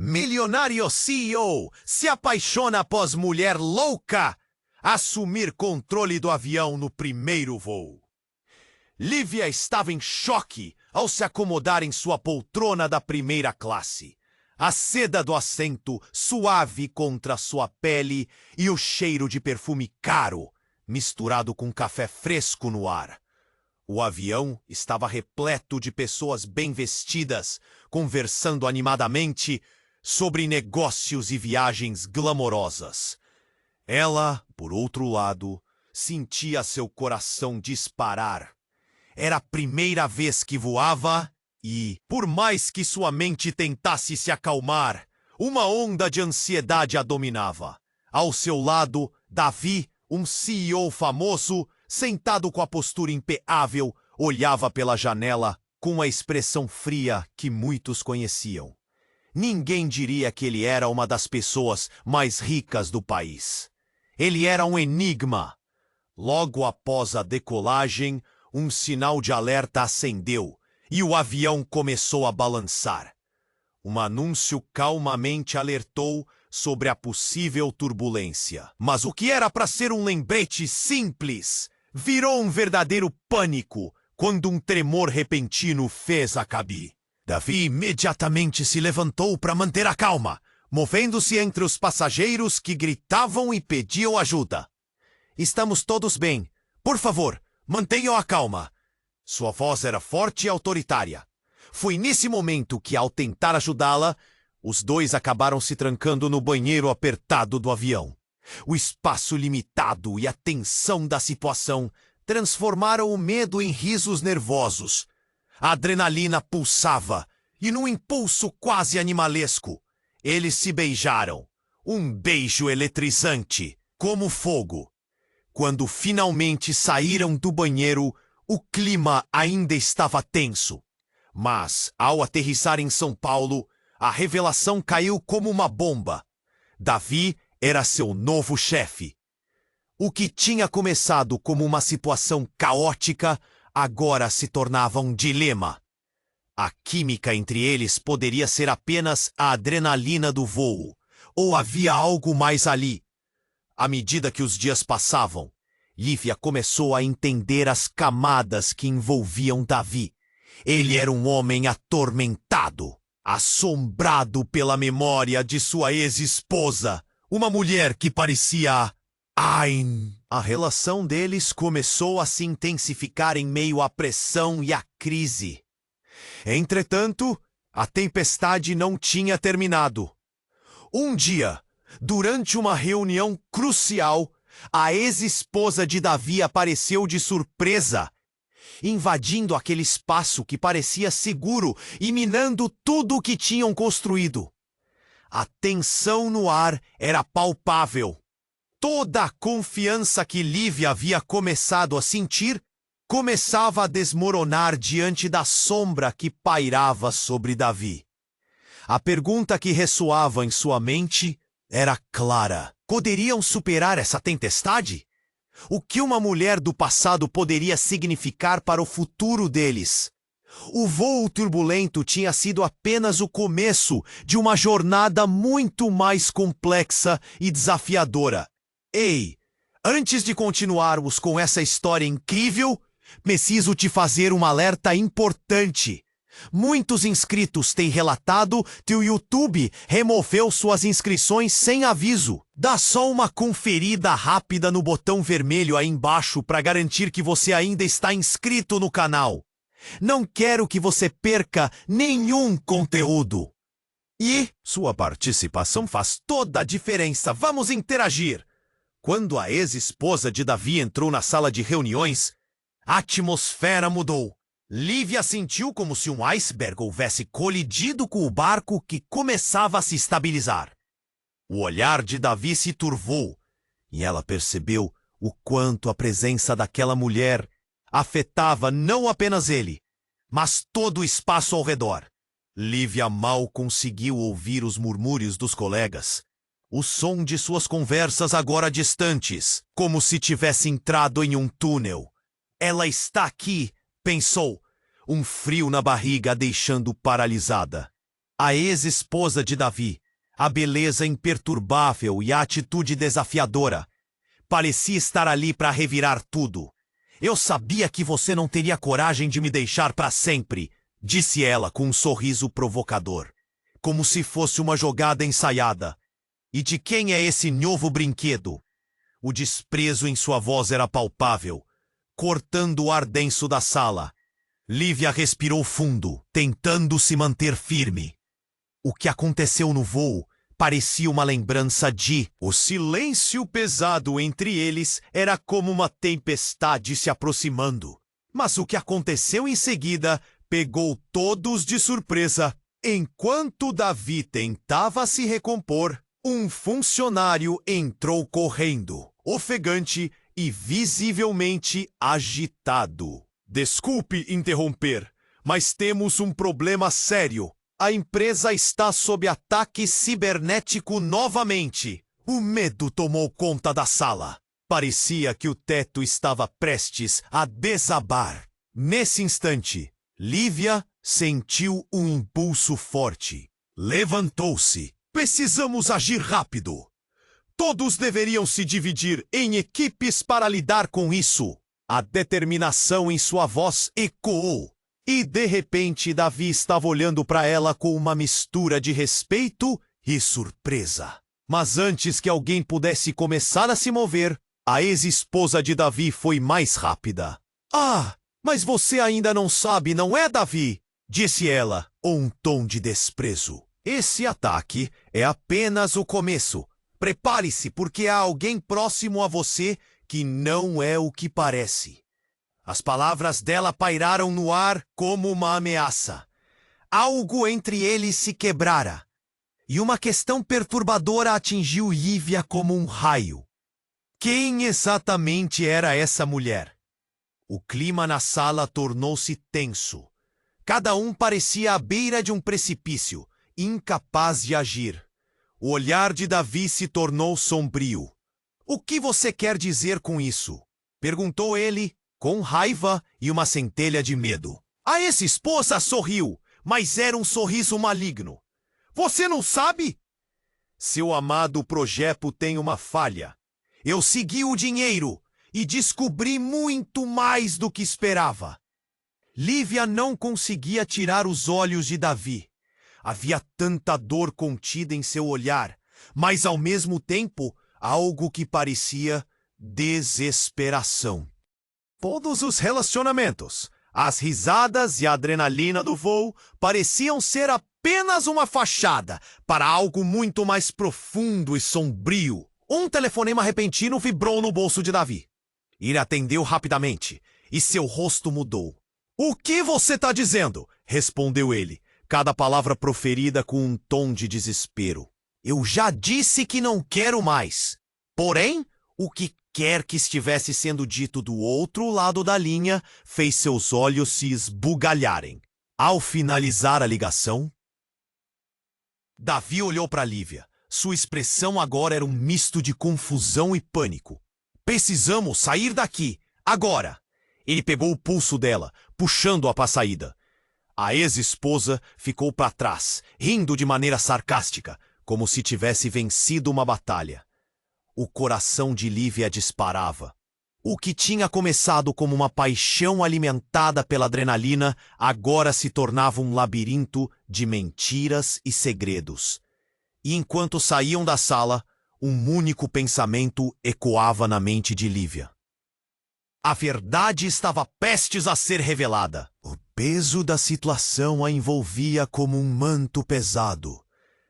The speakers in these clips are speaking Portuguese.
Milionário CEO se apaixona após mulher louca assumir controle do avião no primeiro voo. Lívia estava em choque ao se acomodar em sua poltrona da primeira classe. A seda do assento suave contra sua pele e o cheiro de perfume caro, misturado com café fresco no ar. O avião estava repleto de pessoas bem vestidas, conversando animadamente sobre negócios e viagens glamorosas. Ela, por outro lado, sentia seu coração disparar. Era a primeira vez que voava e, por mais que sua mente tentasse se acalmar, uma onda de ansiedade a dominava. Ao seu lado, Davi, um CEO famoso, sentado com a postura impeável, olhava pela janela com a expressão fria que muitos conheciam. Ninguém diria que ele era uma das pessoas mais ricas do país. Ele era um enigma. Logo após a decolagem, um sinal de alerta acendeu e o avião começou a balançar. Um anúncio calmamente alertou sobre a possível turbulência. Mas o que era para ser um lembrete simples virou um verdadeiro pânico quando um tremor repentino fez a cabine. Davi imediatamente se levantou para manter a calma, movendo-se entre os passageiros que gritavam e pediam ajuda. "Estamos todos bem. Por favor, mantenham a calma." Sua voz era forte e autoritária. Foi nesse momento que, ao tentar ajudá-la, os dois acabaram se trancando no banheiro apertado do avião. O espaço limitado e a tensão da situação transformaram o medo em risos nervosos. A adrenalina pulsava e, num impulso quase animalesco, eles se beijaram. Um beijo eletrizante, como fogo. Quando finalmente saíram do banheiro, o clima ainda estava tenso. Mas, ao aterrissar em São Paulo, a revelação caiu como uma bomba. Davi era seu novo chefe. O que tinha começado como uma situação caótica, agora se tornava um dilema. A química entre eles poderia ser apenas a adrenalina do voo, ou havia algo mais ali. À medida que os dias passavam, Lívia começou a entender as camadas que envolviam Davi. Ele era um homem atormentado, assombrado pela memória de sua ex-esposa, uma mulher que parecia Ain. A relação deles começou a se intensificar em meio à pressão e à crise. Entretanto, a tempestade não tinha terminado. Um dia, durante uma reunião crucial, a ex-esposa de Davi apareceu de surpresa, invadindo aquele espaço que parecia seguro e minando tudo o que tinham construído. A tensão no ar era palpável. Toda a confiança que Lívia havia começado a sentir começava a desmoronar diante da sombra que pairava sobre Davi. A pergunta que ressoava em sua mente era clara. Poderiam superar essa tempestade? O que uma mulher do passado poderia significar para o futuro deles? O voo turbulento tinha sido apenas o começo de uma jornada muito mais complexa e desafiadora. Ei, antes de continuarmos com essa história incrível, preciso te fazer um alerta importante. Muitos inscritos têm relatado que o YouTube removeu suas inscrições sem aviso. Dá só uma conferida rápida no botão vermelho aí embaixo para garantir que você ainda está inscrito no canal. Não quero que você perca nenhum conteúdo. E sua participação faz toda a diferença. Vamos interagir. Quando a ex-esposa de Davi entrou na sala de reuniões, a atmosfera mudou. Lívia sentiu como se um iceberg houvesse colidido com o barco que começava a se estabilizar. O olhar de Davi se turvou e ela percebeu o quanto a presença daquela mulher afetava não apenas ele, mas todo o espaço ao redor. Lívia mal conseguiu ouvir os murmúrios dos colegas, o som de suas conversas agora distantes, como se tivesse entrado em um túnel. Ela está aqui, pensou, um frio na barriga a deixando paralisada. A ex-esposa de Davi, a beleza imperturbável e a atitude desafiadora, parecia estar ali para revirar tudo. Eu sabia que você não teria coragem de me deixar para sempre, disse ela com um sorriso provocador, como se fosse uma jogada ensaiada. E de quem é esse novo brinquedo? O desprezo em sua voz era palpável, cortando o ar denso da sala. Lívia respirou fundo, tentando se manter firme. O que aconteceu no voo parecia uma lembrança de... O silêncio pesado entre eles era como uma tempestade se aproximando. Mas o que aconteceu em seguida pegou todos de surpresa. Enquanto Davi tentava se recompor, um funcionário entrou correndo, ofegante e visivelmente agitado. Desculpe interromper, mas temos um problema sério. A empresa está sob ataque cibernético novamente. O medo tomou conta da sala. Parecia que o teto estava prestes a desabar. Nesse instante, Lívia sentiu um impulso forte. Levantou-se. Precisamos agir rápido. Todos deveriam se dividir em equipes para lidar com isso. A determinação em sua voz ecoou. E, de repente, Davi estava olhando para ela com uma mistura de respeito e surpresa. Mas antes que alguém pudesse começar a se mover, a ex-esposa de Davi foi mais rápida. Ah, mas você ainda não sabe, não é, Davi? Disse ela, com um tom de desprezo. Esse ataque é apenas o começo. Prepare-se, porque há alguém próximo a você que não é o que parece. As palavras dela pairaram no ar como uma ameaça. Algo entre eles se quebrara, e uma questão perturbadora atingiu Lívia como um raio. Quem exatamente era essa mulher? O clima na sala tornou-se tenso. Cada um parecia à beira de um precipício, incapaz de agir. O olhar de Davi se tornou sombrio. O que você quer dizer com isso? Perguntou ele, com raiva e uma centelha de medo. A ex-esposa sorriu, mas era um sorriso maligno. Você não sabe? Seu amado projeto tem uma falha. Eu segui o dinheiro e descobri muito mais do que esperava. Lívia não conseguia tirar os olhos de Davi. Havia tanta dor contida em seu olhar, mas ao mesmo tempo algo que parecia desesperação. Todos os relacionamentos, as risadas e a adrenalina do voo pareciam ser apenas uma fachada para algo muito mais profundo e sombrio. Um telefonema repentino vibrou no bolso de Davi. Ele atendeu rapidamente e seu rosto mudou. O que você está dizendo? Respondeu ele, cada palavra proferida com um tom de desespero. Eu já disse que não quero mais. Porém, o que quer que estivesse sendo dito do outro lado da linha fez seus olhos se esbugalharem. Ao finalizar a ligação, Davi olhou para Lívia. Sua expressão agora era um misto de confusão e pânico. Precisamos sair daqui, agora! Ele pegou o pulso dela, puxando-a para a saída. A ex-esposa ficou para trás, rindo de maneira sarcástica, como se tivesse vencido uma batalha. O coração de Lívia disparava. O que tinha começado como uma paixão alimentada pela adrenalina agora se tornava um labirinto de mentiras e segredos. E enquanto saíam da sala, um único pensamento ecoava na mente de Lívia. A verdade estava prestes a ser revelada. O peso da situação a envolvia como um manto pesado.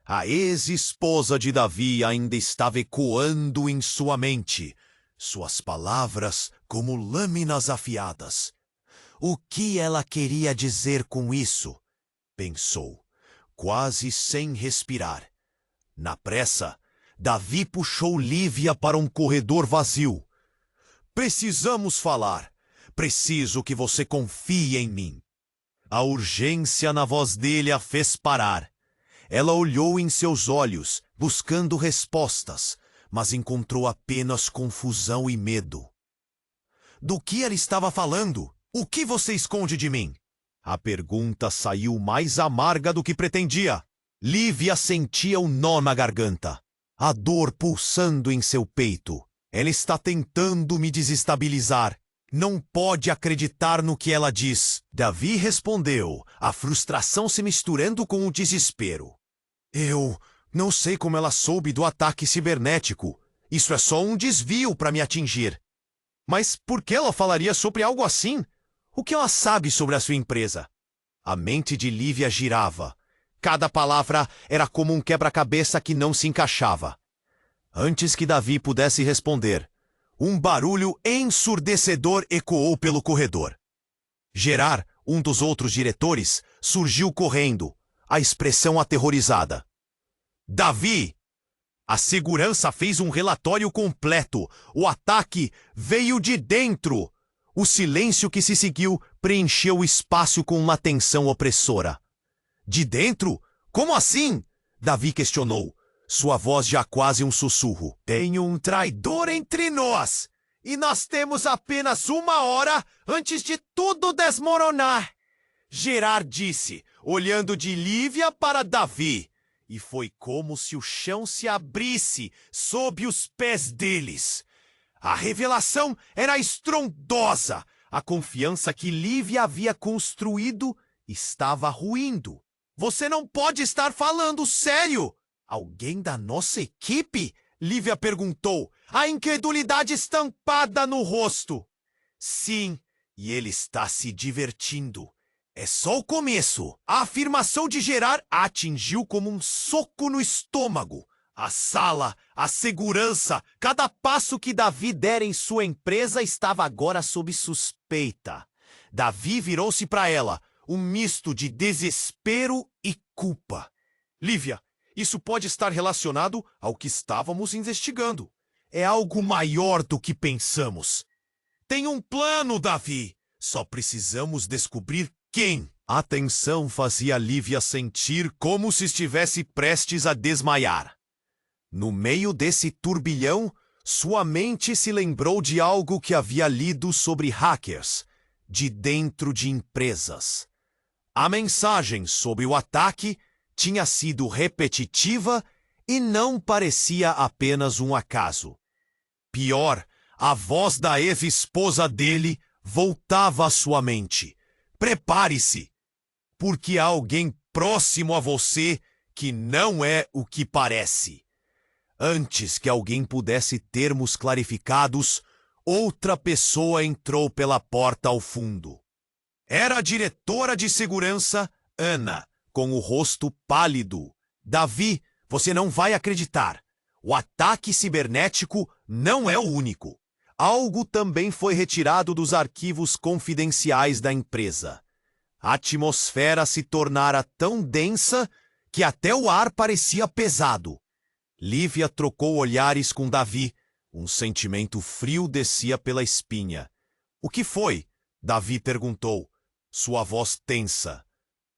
A ex-esposa de Davi ainda estava ecoando em sua mente, suas palavras como lâminas afiadas. O que ela queria dizer com isso? Pensou, quase sem respirar. Na pressa, Davi puxou Lívia para um corredor vazio. Precisamos falar. Preciso que você confie em mim. A urgência na voz dele a fez parar. Ela olhou em seus olhos, buscando respostas, mas encontrou apenas confusão e medo. Do que ela estava falando? O que você esconde de mim? A pergunta saiu mais amarga do que pretendia. Lívia sentia um nó na garganta, a dor pulsando em seu peito. Ela está tentando me desestabilizar. Não pode acreditar no que ela diz. Davi respondeu, a frustração se misturando com o desespero. Eu não sei como ela soube do ataque cibernético. Isso é só um desvio para me atingir. Mas por que ela falaria sobre algo assim? O que ela sabe sobre a sua empresa? A mente de Lívia girava. Cada palavra era como um quebra-cabeça que não se encaixava. Antes que Davi pudesse responder, um barulho ensurdecedor ecoou pelo corredor. Gerard, um dos outros diretores, surgiu correndo, a expressão aterrorizada. Davi! A segurança fez um relatório completo. O ataque veio de dentro. O silêncio que se seguiu preencheu o espaço com uma tensão opressora. De dentro? Como assim? Davi questionou. Sua voz já quase um sussurro. Tem um traidor entre nós. E nós temos apenas 1 hora antes de tudo desmoronar. Gerard disse, olhando de Lívia para Davi. E foi como se o chão se abrisse sob os pés deles. A revelação era estrondosa. A confiança que Lívia havia construído estava ruindo. Você não pode estar falando sério! Alguém da nossa equipe? Lívia perguntou, a incredulidade estampada no rosto. Sim, e ele está se divertindo. É só o começo. A afirmação de Gerard a atingiu como um soco no estômago. A sala, a segurança, cada passo que Davi dera em sua empresa estava agora sob suspeita. Davi virou-se para ela, um misto de desespero e culpa. Lívia, isso pode estar relacionado ao que estávamos investigando. É algo maior do que pensamos. Tem um plano, Davi. Só precisamos descobrir quem. A tensão fazia Lívia sentir como se estivesse prestes a desmaiar. No meio desse turbilhão, sua mente se lembrou de algo que havia lido sobre hackers, de dentro de empresas. A mensagem sobre o ataque tinha sido repetitiva e não parecia apenas um acaso. Pior, a voz da ex-esposa dele voltava à sua mente. Prepare-se, porque há alguém próximo a você que não é o que parece. Antes que alguém pudesse termos clarificados, outra pessoa entrou pela porta ao fundo. Era a diretora de segurança, Ana, com o rosto pálido. Davi, você não vai acreditar. O ataque cibernético não é o único. Algo também foi retirado dos arquivos confidenciais da empresa. A atmosfera se tornara tão densa que até o ar parecia pesado. Lívia trocou olhares com Davi. Um sentimento frio descia pela espinha. O que foi? Davi perguntou. Sua voz tensa.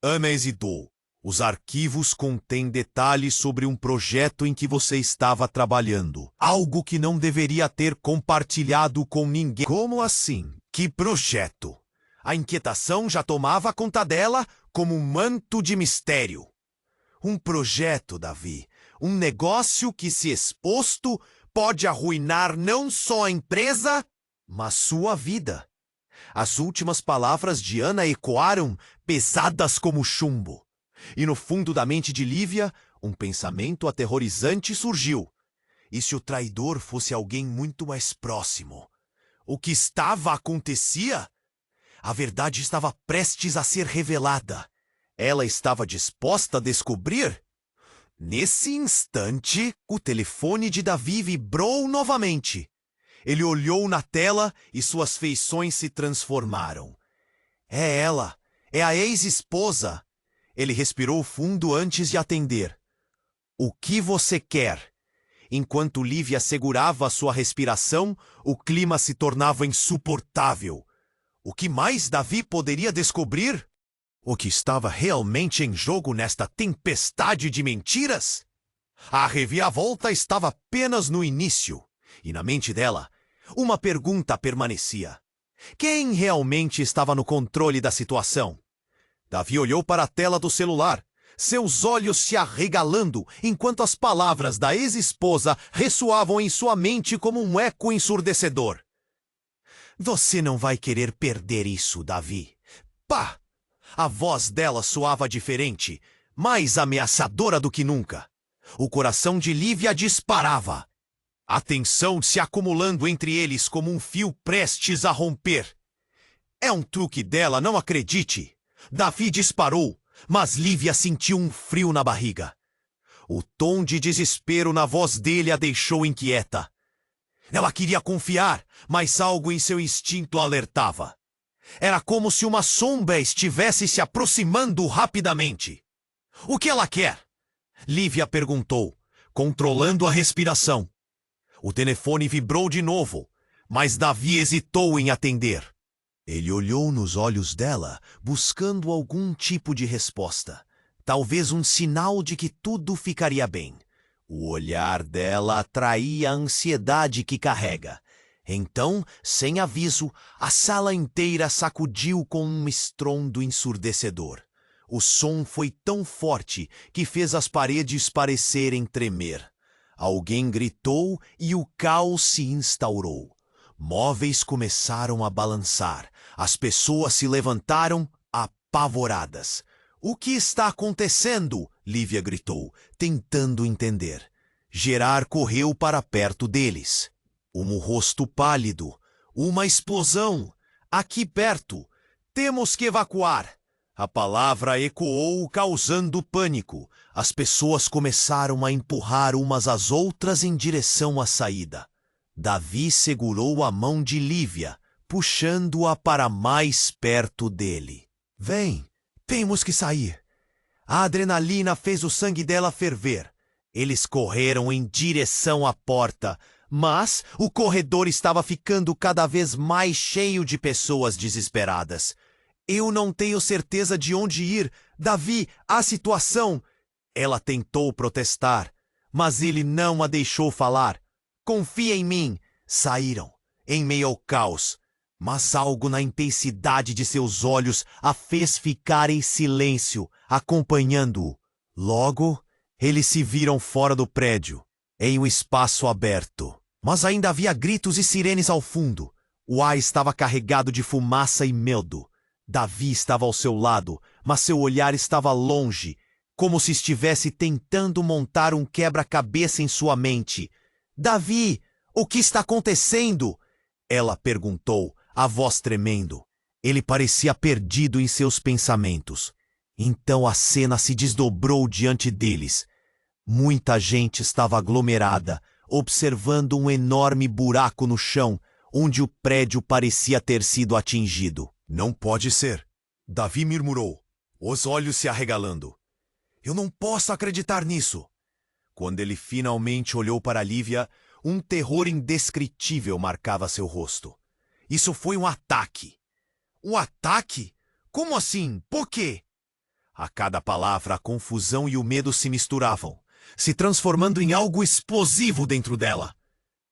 Ana hesitou. Os arquivos contêm detalhes sobre um projeto em que você estava trabalhando. Algo que não deveria ter compartilhado com ninguém. Como assim? Que projeto? A inquietação já tomava conta dela como um manto de mistério. Um projeto, Davi. Um negócio que, se exposto, pode arruinar não só a empresa, mas sua vida. As últimas palavras de Ana ecoaram pesadas como chumbo. E no fundo da mente de Lívia, um pensamento aterrorizante surgiu. E se o traidor fosse alguém muito mais próximo? O que acontecia? A verdade estava prestes a ser revelada. Ela estava disposta a descobrir? Nesse instante, o telefone de Davi vibrou novamente. Ele olhou na tela e suas feições se transformaram. É ela, é a ex-esposa. Ele respirou fundo antes de atender. O que você quer? Enquanto Lívia segurava sua respiração, o clima se tornava insuportável. O que mais Davi poderia descobrir? O que estava realmente em jogo nesta tempestade de mentiras? A reviravolta estava apenas no início, e na mente dela, uma pergunta permanecia. Quem realmente estava no controle da situação? Davi olhou para a tela do celular. seus olhos se arregalando enquanto as palavras da ex-esposa ressoavam em sua mente como um eco ensurdecedor. Você não vai querer perder isso, Davi. Pá! A voz dela soava diferente, mais ameaçadora do que nunca. O coração de Lívia disparava. A tensão se acumulando entre eles como um fio prestes a romper. É um truque dela, não acredite. Davi disparou, mas Lívia sentiu um frio na barriga. O tom de desespero na voz dele a deixou inquieta. Ela queria confiar, mas algo em seu instinto alertava. Era como se uma sombra estivesse se aproximando rapidamente. O que ela quer? Lívia perguntou, controlando a respiração. O telefone vibrou de novo, mas Davi hesitou em atender. Ele olhou nos olhos dela, buscando algum tipo de resposta. Talvez um sinal de que tudo ficaria bem. O olhar dela atraía a ansiedade que carrega. Então, sem aviso, a sala inteira sacudiu com um estrondo ensurdecedor. O som foi tão forte que fez as paredes parecerem tremer. Alguém gritou e o caos se instaurou. Móveis começaram a balançar. As pessoas se levantaram, apavoradas. O que está acontecendo? Lívia gritou, tentando entender. Gerard correu para perto deles. Um rosto pálido. Uma explosão. Aqui perto. Temos que evacuar. A palavra ecoou, causando pânico. As pessoas começaram a empurrar umas às outras em direção à saída. Davi segurou a mão de Lívia, puxando-a para mais perto dele. Vem, temos que sair. A adrenalina fez o sangue dela ferver. Eles correram em direção à porta, mas o corredor estava ficando cada vez mais cheio de pessoas desesperadas. Eu não tenho certeza de onde ir. Davi, a situação... Ela tentou protestar, mas ele não a deixou falar. Confia em mim. Saíram, em meio ao caos. Mas algo na intensidade de seus olhos a fez ficar em silêncio, acompanhando-o. Logo, eles se viram fora do prédio, em um espaço aberto. Mas ainda havia gritos e sirenes ao fundo. O ar estava carregado de fumaça e medo. Davi estava ao seu lado, mas seu olhar estava longe, como se estivesse tentando montar um quebra-cabeça em sua mente. Davi, o que está acontecendo? Ela perguntou, a voz tremendo. Ele parecia perdido em seus pensamentos. Então a cena se desdobrou diante deles. Muita gente estava aglomerada, observando um enorme buraco no chão, onde o prédio parecia ter sido atingido. Não pode ser, Davi murmurou, os olhos se arregalando. Eu não posso acreditar nisso. Quando ele finalmente olhou para Lívia, um terror indescritível marcava seu rosto. Isso foi um ataque. Um ataque? Como assim? Por quê? A cada palavra, a confusão e o medo se misturavam, se transformando em algo explosivo dentro dela.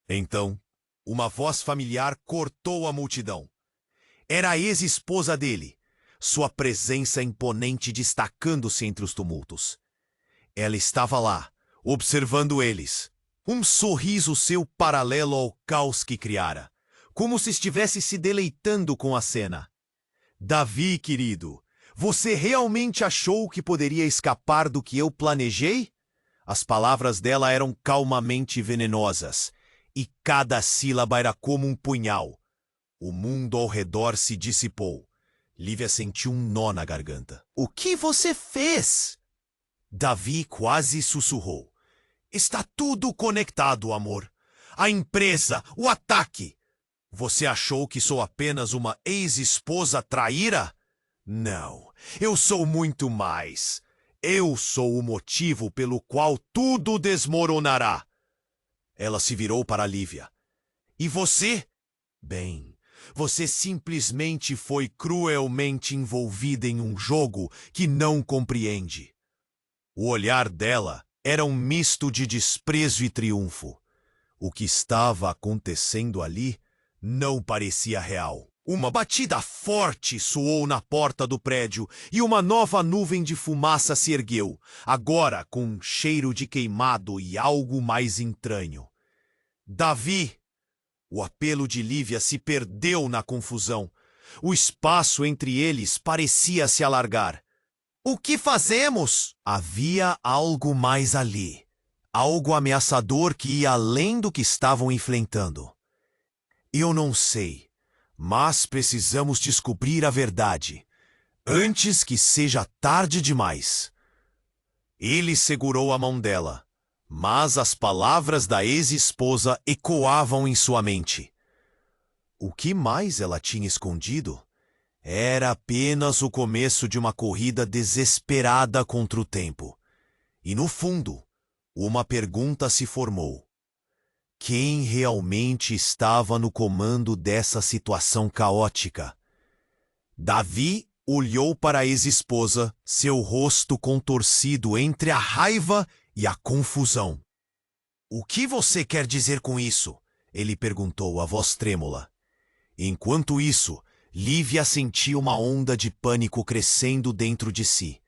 Então, uma voz familiar cortou a multidão. Era a ex-esposa dele, sua presença imponente destacando-se entre os tumultos. Ela estava lá, observando eles. Um sorriso seu paralelo ao caos que criara, como se estivesse se deleitando com a cena. Davi, querido, você realmente achou que poderia escapar do que eu planejei? As palavras dela eram calmamente venenosas, e cada sílaba era como um punhal. O mundo ao redor se dissipou. Lívia sentiu um nó na garganta. O que você fez? Davi quase sussurrou. Está tudo conectado, amor. A empresa, o ataque. Você achou que sou apenas uma ex-esposa traíra? Não, eu sou muito mais. Eu sou o motivo pelo qual tudo desmoronará. Ela se virou para Lívia. E você? Bem, você simplesmente foi cruelmente envolvida em um jogo que não compreende. O olhar dela era um misto de desprezo e triunfo. O que estava acontecendo ali não parecia real. Uma batida forte soou na porta do prédio e uma nova nuvem de fumaça se ergueu, agora com um cheiro de queimado e algo mais estranho. Davi! O apelo de Lívia se perdeu na confusão. O espaço entre eles parecia se alargar. O que fazemos? Havia algo mais ali. Algo ameaçador que ia além do que estavam enfrentando. Eu não sei, mas precisamos descobrir a verdade, antes que seja tarde demais. Ele segurou a mão dela, mas as palavras da ex-esposa ecoavam em sua mente. O que mais ela tinha escondido? Era apenas o começo de uma corrida desesperada contra o tempo. E no fundo, uma pergunta se formou. Quem realmente estava no comando dessa situação caótica? Davi olhou para a ex-esposa, seu rosto contorcido entre a raiva e a confusão. O que você quer dizer com isso? Ele perguntou, a voz trêmula. Enquanto isso, Lívia sentia uma onda de pânico crescendo dentro de si.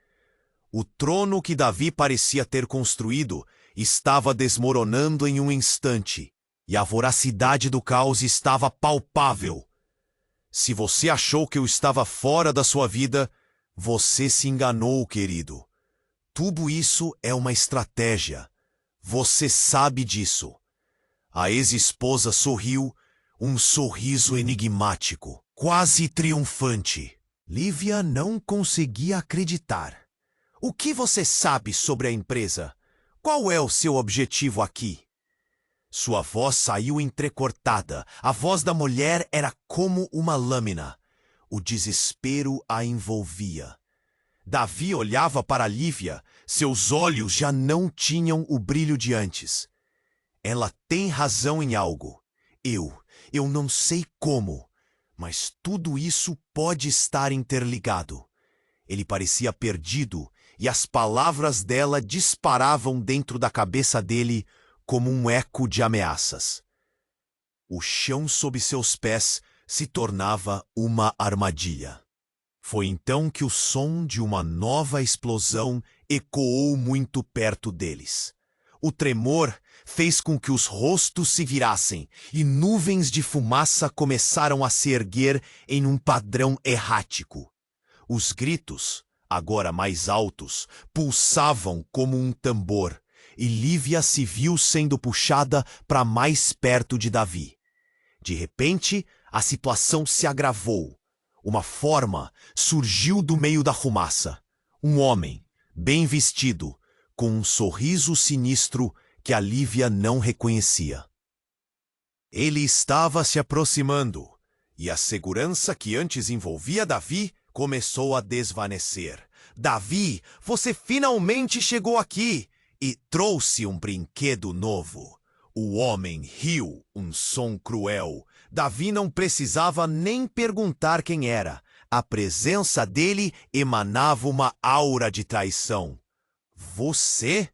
O trono que Davi parecia ter construído estava desmoronando em um instante, e a voracidade do caos estava palpável. Se você achou que eu estava fora da sua vida, você se enganou, querido. Tudo isso é uma estratégia. Você sabe disso. A ex-esposa sorriu, um sorriso enigmático, quase triunfante. Lívia não conseguia acreditar. O que você sabe sobre a empresa? Qual é o seu objetivo aqui? Sua voz saiu entrecortada. A voz da mulher era como uma lâmina. O desespero a envolvia. Davi olhava para Lívia. Seus olhos já não tinham o brilho de antes. Ela tem razão em algo. Eu não sei como, mas tudo isso pode estar interligado. Ele parecia perdido e as palavras dela disparavam dentro da cabeça dele como um eco de ameaças. O chão sob seus pés se tornava uma armadilha. Foi então que o som de uma nova explosão ecoou muito perto deles. O tremor fez com que os rostos se virassem e nuvens de fumaça começaram a se erguer em um padrão errático. Os gritos, agora mais altos, pulsavam como um tambor, e Lívia se viu sendo puxada para mais perto de Davi. De repente, a situação se agravou. Uma forma surgiu do meio da fumaça. Um homem, bem vestido, com um sorriso sinistro que a Lívia não reconhecia. Ele estava se aproximando, e a segurança que antes envolvia Davi começou a desvanecer. Davi, você finalmente chegou aqui e trouxe um brinquedo novo. O homem riu, um som cruel. Davi não precisava nem perguntar quem era. A presença dele emanava uma aura de traição. Você?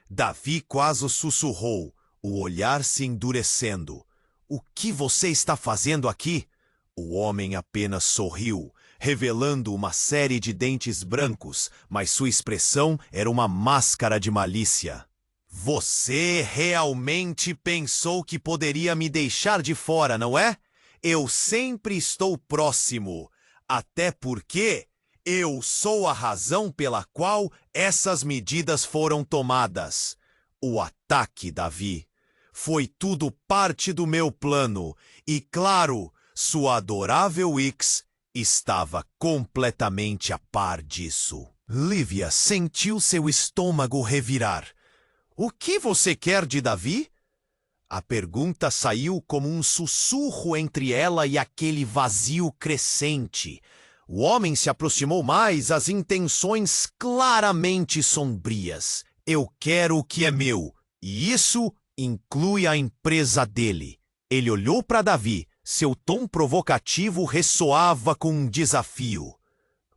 Davi quase sussurrou, o olhar se endurecendo. O que você está fazendo aqui? O homem apenas sorriu, revelando uma série de dentes brancos, mas sua expressão era uma máscara de malícia. Você realmente pensou que poderia me deixar de fora, não é? Eu sempre estou próximo, até porque eu sou a razão pela qual essas medidas foram tomadas. O ataque, Davi, foi tudo parte do meu plano e, claro, sua adorável Ix estava completamente a par disso. Lívia sentiu seu estômago revirar. O que você quer de Davi? A pergunta saiu como um sussurro entre ela e aquele vazio crescente. O homem se aproximou mais, as intenções claramente sombrias. Eu quero o que é meu, e isso inclui a empresa dele. Ele olhou para Davi, seu tom provocativo ressoava com um desafio.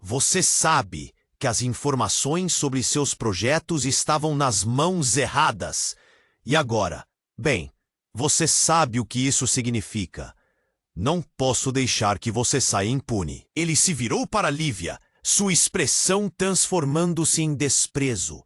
Você sabe que as informações sobre seus projetos estavam nas mãos erradas. E agora? Bem, você sabe o que isso significa. Não posso deixar que você saia impune. Ele se virou para Lívia, sua expressão transformando-se em desprezo.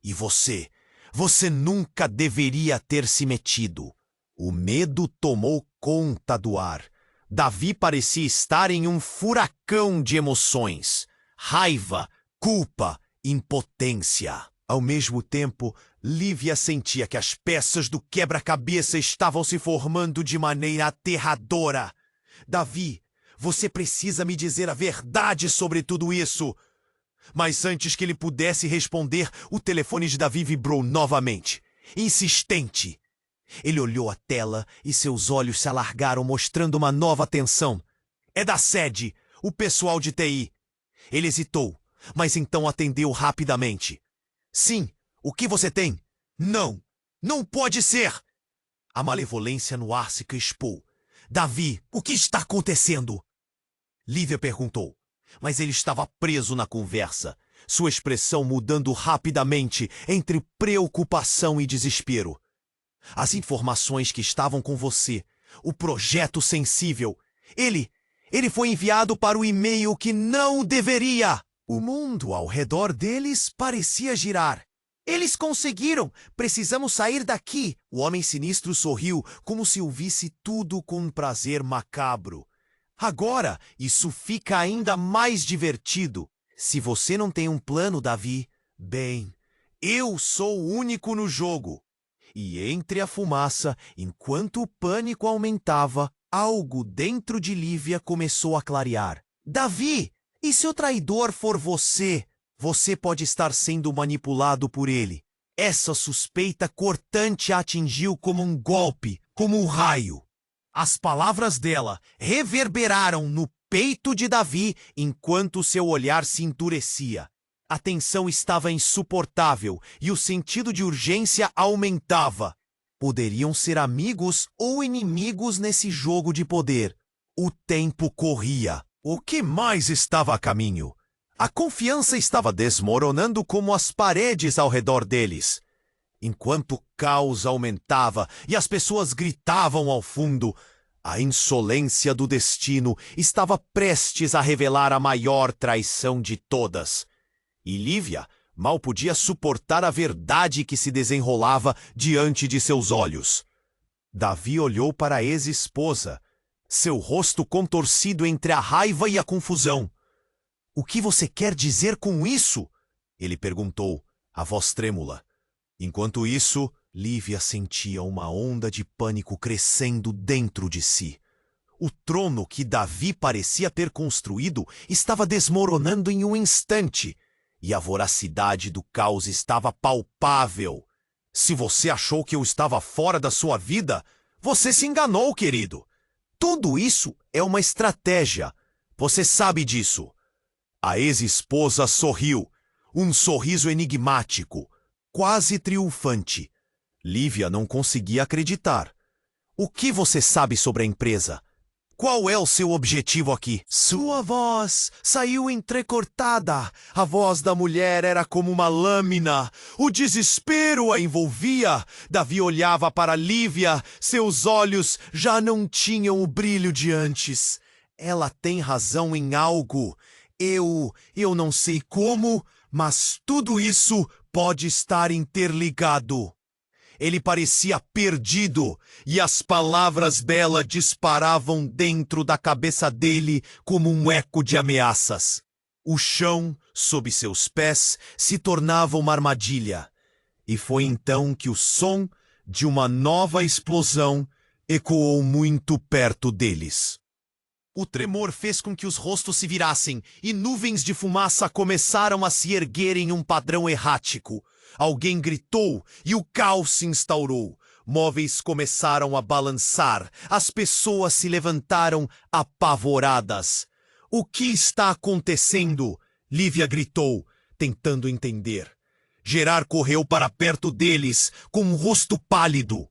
E você nunca deveria ter se metido. O medo tomou conta do ar. Davi parecia estar em um furacão de emoções. Raiva, culpa, impotência. Ao mesmo tempo, Lívia sentia que as peças do quebra-cabeça estavam se formando de maneira aterradora. Davi, você precisa me dizer a verdade sobre tudo isso. Mas antes que ele pudesse responder, o telefone de Davi vibrou novamente, insistente. Ele olhou a tela e seus olhos se alargaram, mostrando uma nova tensão. É da sede, o pessoal de TI. Ele hesitou, mas então atendeu rapidamente. Sim, o que você tem? Não, não pode ser! A malevolência no ar se crispou. Davi, o que está acontecendo? Lívia perguntou, mas ele estava preso na conversa, sua expressão mudando rapidamente entre preocupação e desespero. As informações que estavam com você, o projeto sensível, ele foi enviado para o e-mail que não deveria. O mundo ao redor deles parecia girar. Eles conseguiram! Precisamos sair daqui! O homem sinistro sorriu, como se ouvisse tudo com um prazer macabro. Agora, isso fica ainda mais divertido. Se você não tem um plano, Davi, bem, eu sou o único no jogo. E entre a fumaça, enquanto o pânico aumentava, algo dentro de Lívia começou a clarear. Davi! E se o traidor for você? Você pode estar sendo manipulado por ele. Essa suspeita cortante a atingiu como um golpe, como um raio. As palavras dela reverberaram no peito de Davi enquanto seu olhar se endurecia. A tensão estava insuportável e o sentido de urgência aumentava. Poderiam ser amigos ou inimigos nesse jogo de poder. O tempo corria. O que mais estava a caminho? A confiança estava desmoronando como as paredes ao redor deles. Enquanto o caos aumentava e as pessoas gritavam ao fundo, a insolência do destino estava prestes a revelar a maior traição de todas. E Lívia mal podia suportar a verdade que se desenrolava diante de seus olhos. Davi olhou para a ex-esposa, seu rosto contorcido entre a raiva e a confusão. O que você quer dizer com isso? Ele perguntou, a voz trêmula. Enquanto isso, Lívia sentia uma onda de pânico crescendo dentro de si. O trono que Davi parecia ter construído estava desmoronando em um instante, e a voracidade do caos estava palpável. Se você achou que eu estava fora da sua vida, você se enganou, querido. Tudo isso é uma estratégia. Você sabe disso. A ex-esposa sorriu, um sorriso enigmático, quase triunfante. Lívia não conseguia acreditar. O que você sabe sobre a empresa? Qual é o seu objetivo aqui? Sua voz saiu entrecortada. A voz da mulher era como uma lâmina. O desespero a envolvia. Davi olhava para Lívia. Seus olhos já não tinham o brilho de antes. Ela tem razão em algo. Eu não sei como, mas tudo isso pode estar interligado. Ele parecia perdido, e as palavras dela disparavam dentro da cabeça dele como um eco de ameaças. O chão, sob seus pés, se tornava uma armadilha. E foi então que o som de uma nova explosão ecoou muito perto deles. O tremor fez com que os rostos se virassem, e nuvens de fumaça começaram a se erguer em um padrão errático. Alguém gritou e o caos se instaurou. Móveis começaram a balançar. As pessoas se levantaram apavoradas. O que está acontecendo? Lívia gritou, tentando entender. Gerard correu para perto deles, com um rosto pálido.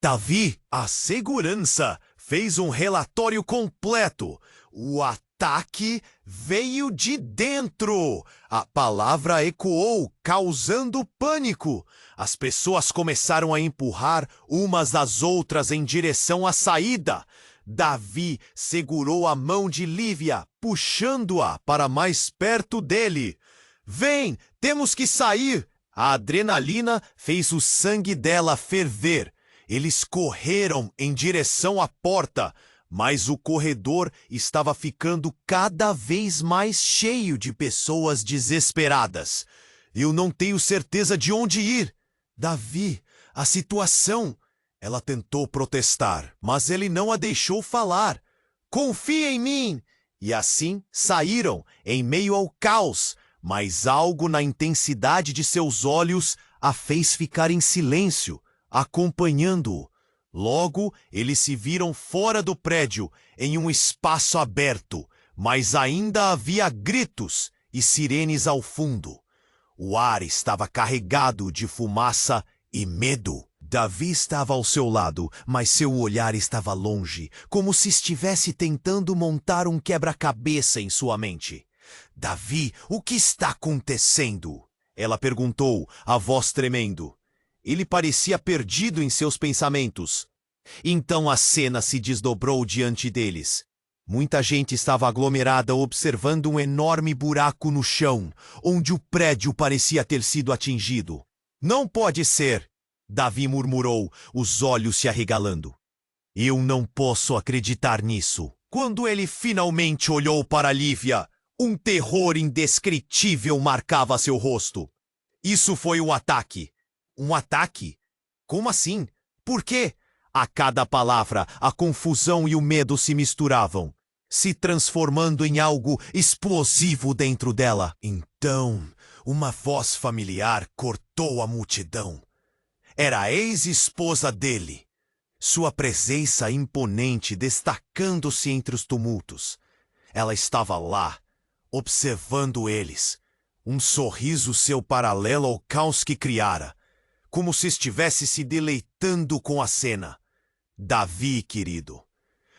Davi, a segurança, fez um relatório completo. O ataque veio de dentro. A palavra ecoou, causando pânico. As pessoas começaram a empurrar umas às outras em direção à saída. Davi segurou a mão de Lívia, puxando-a para mais perto dele. Vem, temos que sair! A adrenalina fez o sangue dela ferver. Eles correram em direção à porta, mas o corredor estava ficando cada vez mais cheio de pessoas desesperadas. Eu não tenho certeza de onde ir. Davi, a situação... Ela tentou protestar, mas ele não a deixou falar. Confia em mim! E assim saíram, em meio ao caos, mas algo na intensidade de seus olhos a fez ficar em silêncio, acompanhando-o. Logo, eles se viram fora do prédio, em um espaço aberto, mas ainda havia gritos e sirenes ao fundo. O ar estava carregado de fumaça e medo. Davi estava ao seu lado, mas seu olhar estava longe, como se estivesse tentando montar um quebra-cabeça em sua mente. Davi, o que está acontecendo? Ela perguntou, a voz tremendo. Ele parecia perdido em seus pensamentos. Então a cena se desdobrou diante deles. Muita gente estava aglomerada observando um enorme buraco no chão, onde o prédio parecia ter sido atingido. Não pode ser! Davi murmurou, os olhos se arregalando. Eu não posso acreditar nisso. Quando ele finalmente olhou para Lívia, um terror indescritível marcava seu rosto. Isso foi um ataque. Um ataque? Como assim? Por quê? A cada palavra, a confusão e o medo se misturavam, se transformando em algo explosivo dentro dela. Então, uma voz familiar cortou a multidão. Era a ex-esposa dele, sua presença imponente destacando-se entre os tumultos. Ela estava lá, observando eles, um sorriso seu paralelo ao caos que criara, como se estivesse se deleitando com a cena. Davi, querido,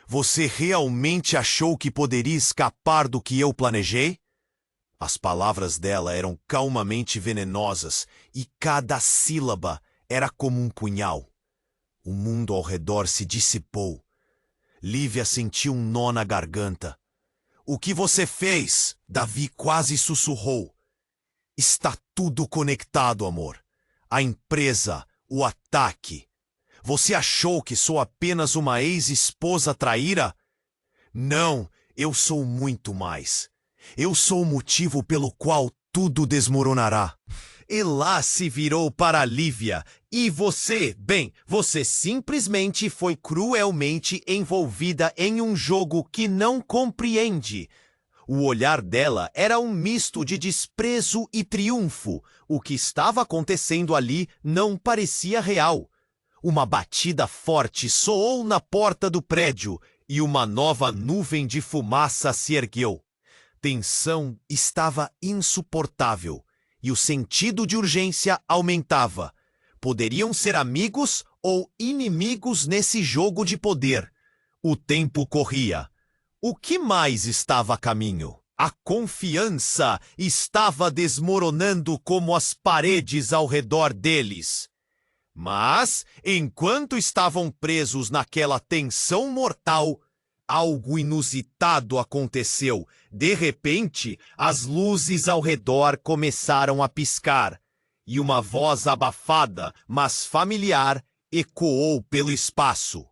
você realmente achou que poderia escapar do que eu planejei? As palavras dela eram calmamente venenosas e cada sílaba era como um punhal. O mundo ao redor se dissipou. Lívia sentiu um nó na garganta. O que você fez? Davi quase sussurrou. Está tudo conectado, amor. A empresa, o ataque. Você achou que sou apenas uma ex-esposa traíra? Não, eu sou muito mais. Eu sou o motivo pelo qual tudo desmoronará. E lá se virou para Lívia. E você, bem, você simplesmente foi cruelmente envolvida em um jogo que não compreende. O olhar dela era um misto de desprezo e triunfo. O que estava acontecendo ali não parecia real. Uma batida forte soou na porta do prédio e uma nova nuvem de fumaça se ergueu. Tensão estava insuportável. E o sentido de urgência aumentava. Poderiam ser amigos ou inimigos nesse jogo de poder. O tempo corria. O que mais estava a caminho? A confiança estava desmoronando como as paredes ao redor deles. Mas, enquanto estavam presos naquela tensão mortal, algo inusitado aconteceu. De repente, as luzes ao redor começaram a piscar, e uma voz abafada, mas familiar, ecoou pelo espaço.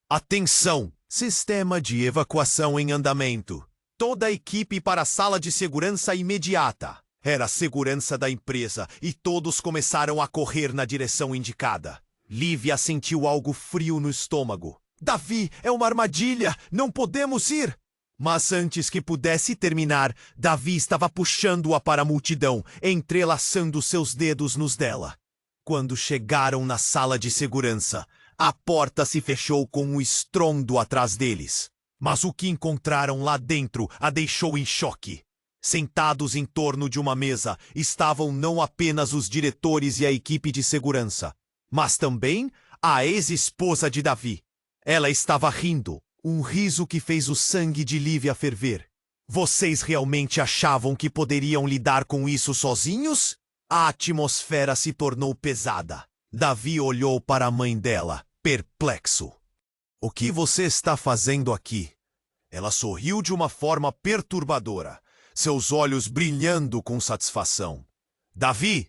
Atenção! Sistema de evacuação em andamento. Toda a equipe para a sala de segurança imediata. Era a segurança da empresa, e todos começaram a correr na direção indicada. Lívia sentiu algo frio no estômago. Davi, é uma armadilha! Não podemos ir! Mas antes que pudesse terminar, Davi estava puxando-a para a multidão, entrelaçando seus dedos nos dela. Quando chegaram na sala de segurança, a porta se fechou com um estrondo atrás deles. Mas o que encontraram lá dentro a deixou em choque. Sentados em torno de uma mesa estavam não apenas os diretores e a equipe de segurança, mas também a ex-esposa de Davi. Ela estava rindo, um riso que fez o sangue de Lívia ferver. Vocês realmente achavam que poderiam lidar com isso sozinhos? A atmosfera se tornou pesada. Davi olhou para a mãe dela, perplexo. O que você está fazendo aqui? Ela sorriu de uma forma perturbadora, seus olhos brilhando com satisfação. Davi,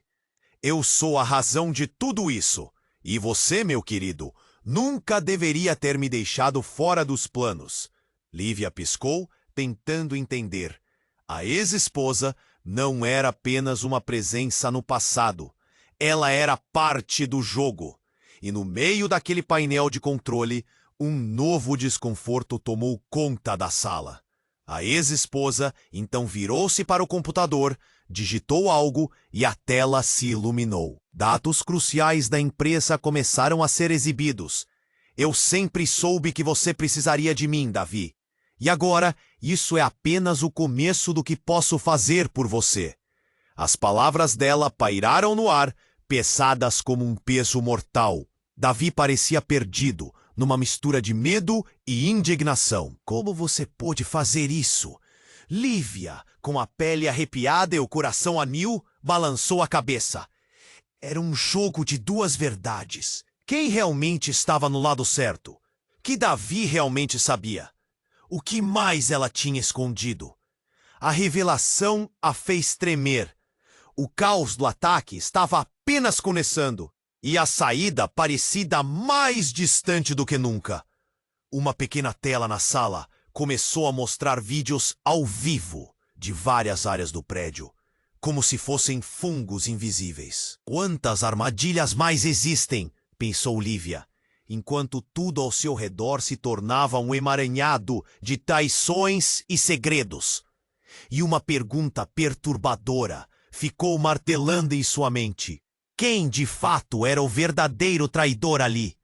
eu sou a razão de tudo isso. E você, meu querido, nunca deveria ter me deixado fora dos planos. Lívia piscou, tentando entender. A ex-esposa não era apenas uma presença no passado. Ela era parte do jogo. E no meio daquele painel de controle, um novo desconforto tomou conta da sala. A ex-esposa então virou-se para o computador, digitou algo e a tela se iluminou. Dados cruciais da empresa começaram a ser exibidos. Eu sempre soube que você precisaria de mim, Davi. E agora, isso é apenas o começo do que posso fazer por você. As palavras dela pairaram no ar, pesadas como um peso mortal. Davi parecia perdido, numa mistura de medo e indignação. Como você pôde fazer isso? Lívia, com a pele arrepiada e o coração a mil, balançou a cabeça. Era um jogo de duas verdades. Quem realmente estava no lado certo? Que Davi realmente sabia? O que mais ela tinha escondido? A revelação a fez tremer. O caos do ataque estava apenas começando. E a saída parecia mais distante do que nunca. Uma pequena tela na sala começou a mostrar vídeos ao vivo de várias áreas do prédio, como se fossem fungos invisíveis. Quantas armadilhas mais existem? Pensou Lívia, enquanto tudo ao seu redor se tornava um emaranhado de traições e segredos. E uma pergunta perturbadora ficou martelando em sua mente. Quem, de fato, era o verdadeiro traidor ali?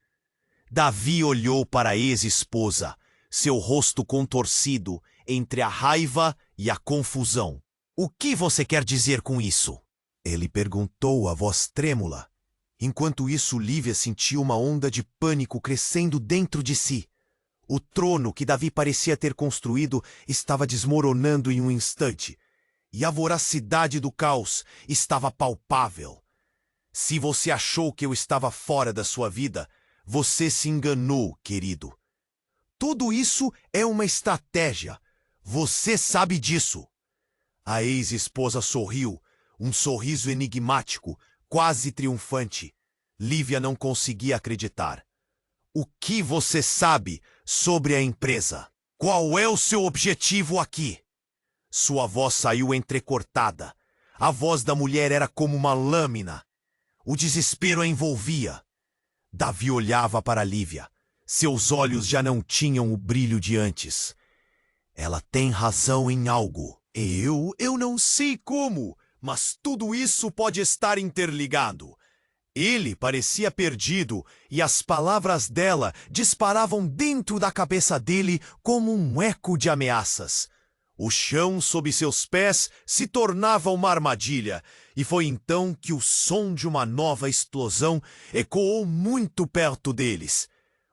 Davi olhou para a ex-esposa, seu rosto contorcido entre a raiva e a confusão. O que você quer dizer com isso? Ele perguntou, a voz trêmula. Enquanto isso, Lívia sentiu uma onda de pânico crescendo dentro de si. O trono que Davi parecia ter construído estava desmoronando em um instante, e a voracidade do caos estava palpável. Se você achou que eu estava fora da sua vida, você se enganou, querido. Tudo isso é uma estratégia. Você sabe disso. A ex-esposa sorriu, um sorriso enigmático, quase triunfante. Lívia não conseguia acreditar. O que você sabe sobre a empresa? Qual é o seu objetivo aqui? Sua voz saiu entrecortada. A voz da mulher era como uma lâmina. O desespero a envolvia. Davi olhava para Lívia. Seus olhos já não tinham o brilho de antes. Ela tem razão em algo. Eu não sei como, mas tudo isso pode estar interligado. Ele parecia perdido e as palavras dela disparavam dentro da cabeça dele como um eco de ameaças. O chão sob seus pés se tornava uma armadilha, e foi então que o som de uma nova explosão ecoou muito perto deles.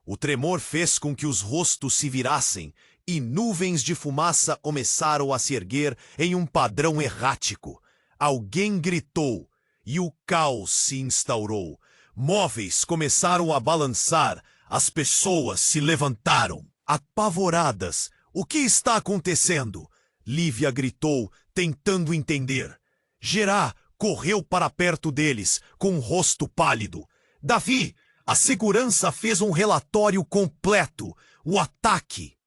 O tremor fez com que os rostos se virassem, e nuvens de fumaça começaram a se erguer em um padrão errático. Alguém gritou, e o caos se instaurou. Móveis começaram a balançar, as pessoas se levantaram, apavoradas. O que está acontecendo? Lívia gritou, tentando entender. Gerá correu para perto deles, com o rosto pálido. Davi, a segurança fez um relatório completo. O ataque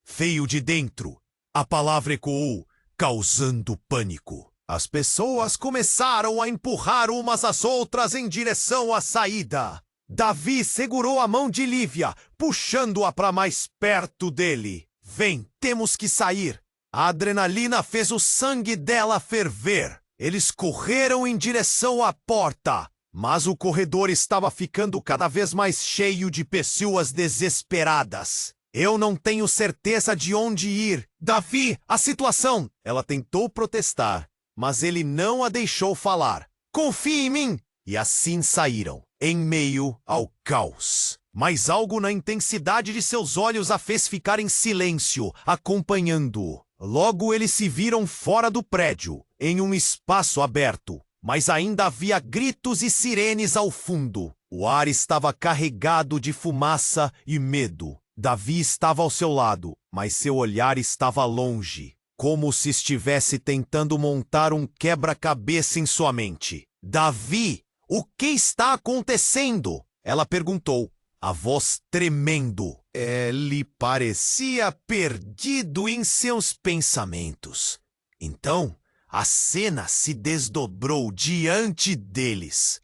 veio de dentro. A palavra ecoou, causando pânico. As pessoas começaram a empurrar umas às outras em direção à saída. Davi segurou a mão de Lívia, puxando-a para mais perto dele. Vem, temos que sair. A adrenalina fez o sangue dela ferver. Eles correram em direção à porta, mas o corredor estava ficando cada vez mais cheio de pessoas desesperadas. Eu não tenho certeza de onde ir. Davi, a situação! Ela tentou protestar, mas ele não a deixou falar. Confie em mim! E assim saíram, em meio ao caos. Mas algo na intensidade de seus olhos a fez ficar em silêncio, acompanhando-o. Logo eles se viram fora do prédio, em um espaço aberto, mas ainda havia gritos e sirenes ao fundo. O ar estava carregado de fumaça e medo. Davi estava ao seu lado, mas seu olhar estava longe, como se estivesse tentando montar um quebra-cabeça em sua mente. Davi, o que está acontecendo? Ela perguntou, a voz tremendo. Ele parecia perdido em seus pensamentos. Então, a cena se desdobrou diante deles.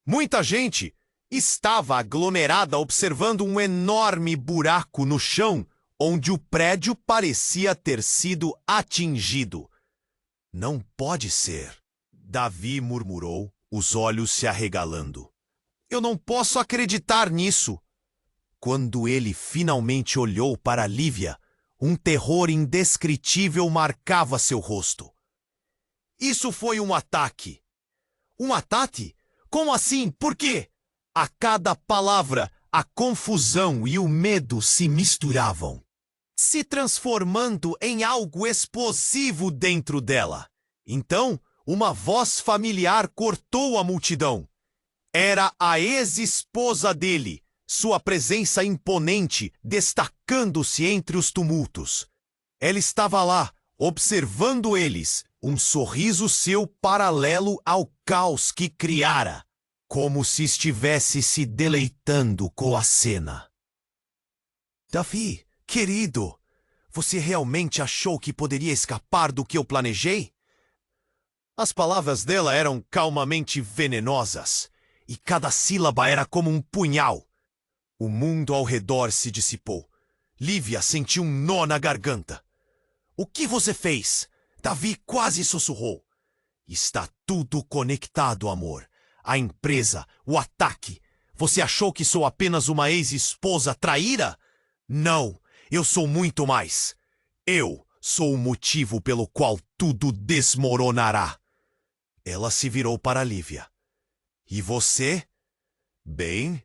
Muita gente estava aglomerada observando um enorme buraco no chão onde o prédio parecia ter sido atingido. Não pode ser, Davi murmurou, os olhos se arregalando. Eu não posso acreditar nisso. Quando ele finalmente olhou para Lívia, um terror indescritível marcava seu rosto. Isso foi um ataque. Um ataque? Como assim? Por quê? A cada palavra, a confusão e o medo se misturavam, se transformando em algo explosivo dentro dela. Então, uma voz familiar cortou a multidão. Era a ex-esposa dele, sua presença imponente destacando-se entre os tumultos. Ela estava lá, observando eles, um sorriso seu paralelo ao caos que criara, como se estivesse se deleitando com a cena. Davi, querido, você realmente achou que poderia escapar do que eu planejei? As palavras dela eram calmamente venenosas, e cada sílaba era como um punhal. O mundo ao redor se dissipou. Lívia sentiu um nó na garganta. O que você fez? Davi quase sussurrou. Está tudo conectado, amor. A empresa, o ataque. Você achou que sou apenas uma ex-esposa traíra? Não, eu sou muito mais. Eu sou o motivo pelo qual tudo desmoronará. Ela se virou para Lívia. E você? Bem,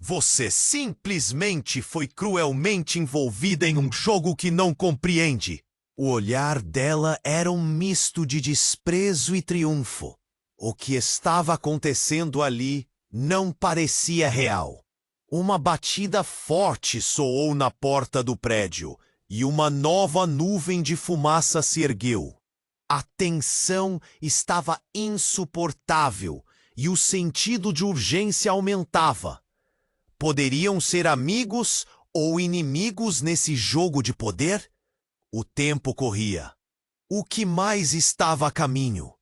você simplesmente foi cruelmente envolvida em um jogo que não compreende. O olhar dela era um misto de desprezo e triunfo. O que estava acontecendo ali não parecia real. Uma batida forte soou na porta do prédio e uma nova nuvem de fumaça se ergueu. A tensão estava insuportável e o sentido de urgência aumentava. Poderiam ser amigos ou inimigos nesse jogo de poder? O tempo corria. O que mais estava a caminho?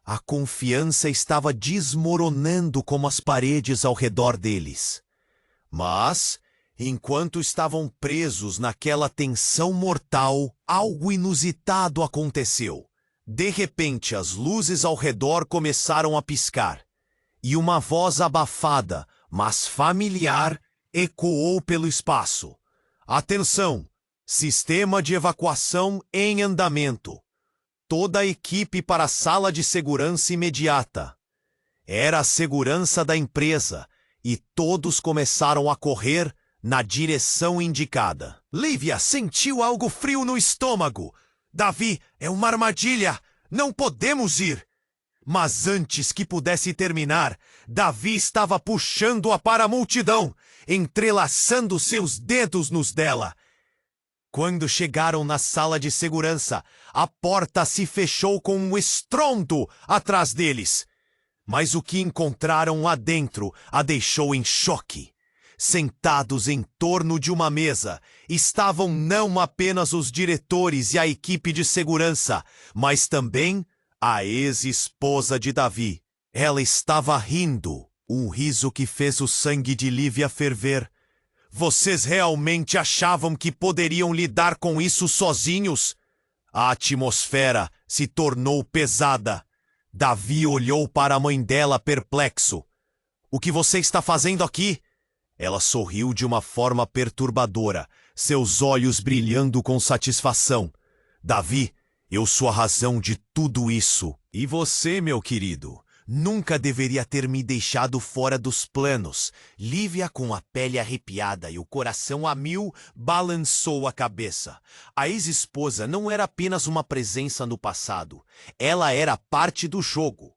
A confiança estava desmoronando como as paredes ao redor deles. Mas, enquanto estavam presos naquela tensão mortal, algo inusitado aconteceu. De repente, as luzes ao redor começaram a piscar, e uma voz abafada, mas familiar, ecoou pelo espaço. Atenção! Sistema de evacuação em andamento. Toda a equipe para a sala de segurança imediata. Era a segurança da empresa, e todos começaram a correr na direção indicada. Lívia sentiu algo frio no estômago. Davi, é uma armadilha! Não podemos ir! Mas antes que pudesse terminar, Davi estava puxando-a para a multidão, entrelaçando seus dedos nos dela. Quando chegaram na sala de segurança, a porta se fechou com um estrondo atrás deles. Mas o que encontraram lá dentro a deixou em choque. Sentados em torno de uma mesa, estavam não apenas os diretores e a equipe de segurança, mas também a ex-esposa de Davi. Ela estava rindo, um riso que fez o sangue de Lívia ferver. Vocês realmente achavam que poderiam lidar com isso sozinhos? A atmosfera se tornou pesada. Davi olhou para a mãe dela perplexo. O que você está fazendo aqui? Ela sorriu de uma forma perturbadora, seus olhos brilhando com satisfação. Davi, eu sou a razão de tudo isso. E você, meu querido? Nunca deveria ter me deixado fora dos planos. Lívia, com a pele arrepiada e o coração a mil, balançou a cabeça. A ex-esposa não era apenas uma presença no passado. Ela era parte do jogo.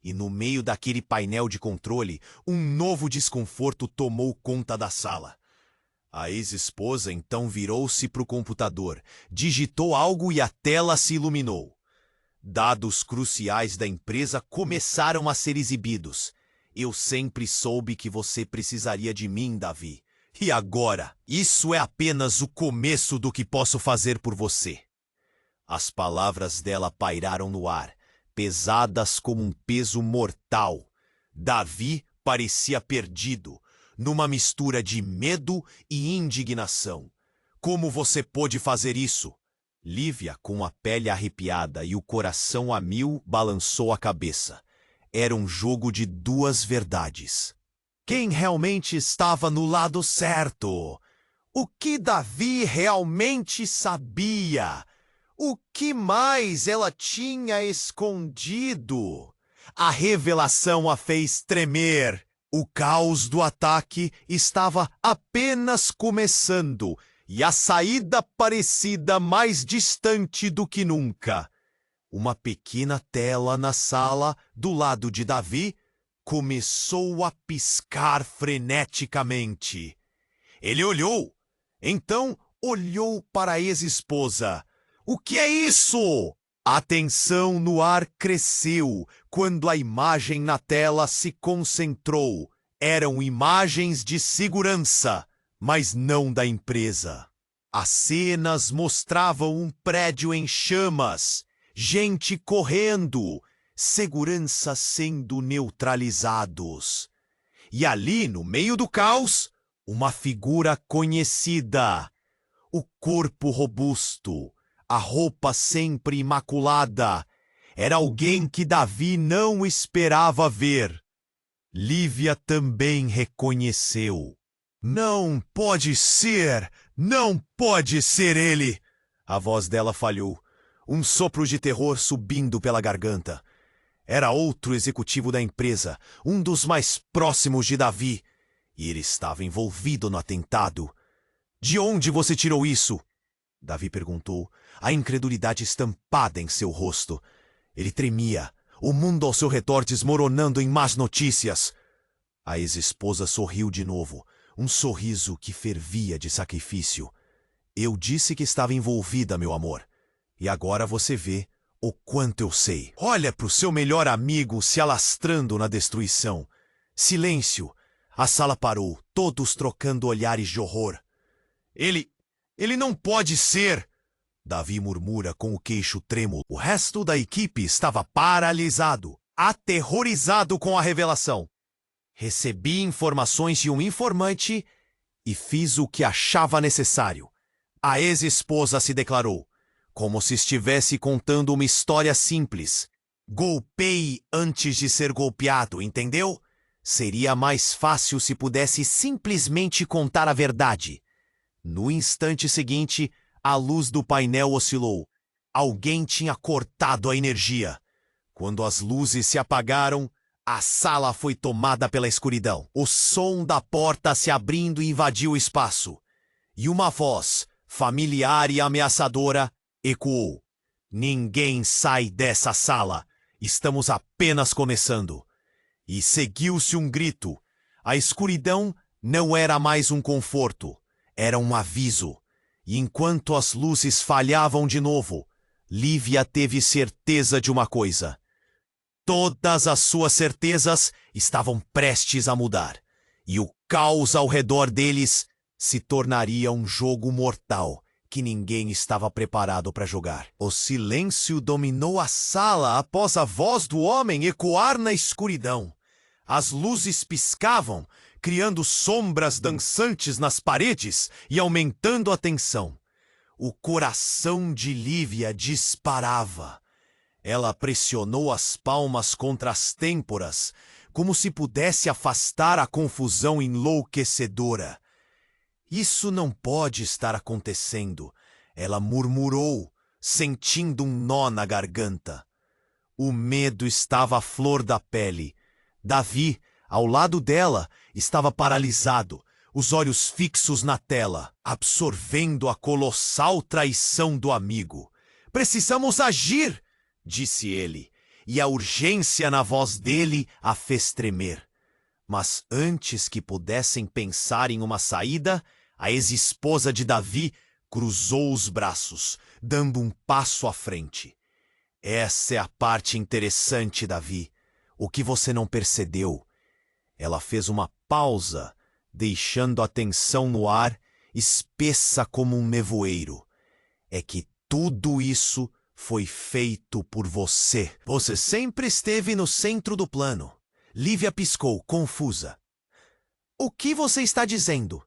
E no meio daquele painel de controle, um novo desconforto tomou conta da sala. A ex-esposa então virou-se para o computador, digitou algo e a tela se iluminou. Dados cruciais da empresa começaram a ser exibidos. Eu sempre soube que você precisaria de mim, Davi. E agora, isso é apenas o começo do que posso fazer por você. As palavras dela pairaram no ar, pesadas como um peso mortal. Davi parecia perdido, numa mistura de medo e indignação. Como você pôde fazer isso? Lívia, com a pele arrepiada e o coração a mil, balançou a cabeça. Era um jogo de duas verdades. Quem realmente estava no lado certo? O que Davi realmente sabia? O que mais ela tinha escondido? A revelação a fez tremer. O caos do ataque estava apenas começando e a saída parecida mais distante do que nunca. Uma pequena tela na sala, do lado de Davi, começou a piscar freneticamente. Ele olhou. Então olhou para a ex-esposa. O que é isso? A tensão no ar cresceu quando a imagem na tela se concentrou. Eram imagens de segurança, mas não da empresa. As cenas mostravam um prédio em chamas, gente correndo, segurança sendo neutralizados. E ali, no meio do caos, uma figura conhecida. O corpo robusto, a roupa sempre imaculada. Era alguém que Davi não esperava ver. Lívia também reconheceu. Não pode ser! Não pode ser ele! A voz dela falhou, um sopro de terror subindo pela garganta. Era outro executivo da empresa, um dos mais próximos de Davi. E ele estava envolvido no atentado. De onde você tirou isso? Davi perguntou, a incredulidade estampada em seu rosto. Ele tremia, o mundo ao seu redor desmoronando em más notícias. A ex-esposa sorriu de novo, um sorriso que fervia de sacrifício. Eu disse que estava envolvida, meu amor. E agora você vê o quanto eu sei. Olha para o seu melhor amigo se alastrando na destruição. Silêncio. A sala parou, todos trocando olhares de horror. Ele não pode ser! Davi murmura com o queixo trêmulo. O resto da equipe estava paralisado, aterrorizado com a revelação. Recebi informações de um informante e fiz o que achava necessário. A ex-esposa se declarou, como se estivesse contando uma história simples. Golpei antes de ser golpeado, entendeu? Seria mais fácil se pudesse simplesmente contar a verdade. No instante seguinte, a luz do painel oscilou. Alguém tinha cortado a energia. Quando as luzes se apagaram, a sala foi tomada pela escuridão. O som da porta se abrindo invadiu o espaço. E uma voz, familiar e ameaçadora, ecoou. Ninguém sai dessa sala. Estamos apenas começando. E seguiu-se um grito. A escuridão não era mais um conforto. Era um aviso. E enquanto as luzes falhavam de novo, Lívia teve certeza de uma coisa. Todas as suas certezas estavam prestes a mudar. E o caos ao redor deles se tornaria um jogo mortal que ninguém estava preparado para jogar. O silêncio dominou a sala após a voz do homem ecoar na escuridão. As luzes piscavam, criando sombras dançantes nas paredes e aumentando a tensão. O coração de Lívia disparava. Ela pressionou as palmas contra as têmporas, como se pudesse afastar a confusão enlouquecedora. Isso não pode estar acontecendo, ela murmurou, sentindo um nó na garganta. O medo estava à flor da pele. Davi, ao lado dela, estava paralisado, os olhos fixos na tela, absorvendo a colossal traição do amigo. Precisamos agir! Disse ele, e a urgência na voz dele a fez tremer. Mas antes que pudessem pensar em uma saída, A ex-esposa de Davi cruzou os braços, dando um passo à frente. Essa é a parte interessante, Davi. O que você não percebeu? Ela fez uma pausa, deixando a tensão no ar, espessa como um nevoeiro. É que tudo isso foi feito por você. Você sempre esteve no centro do plano. Lívia piscou, confusa. O que você está dizendo?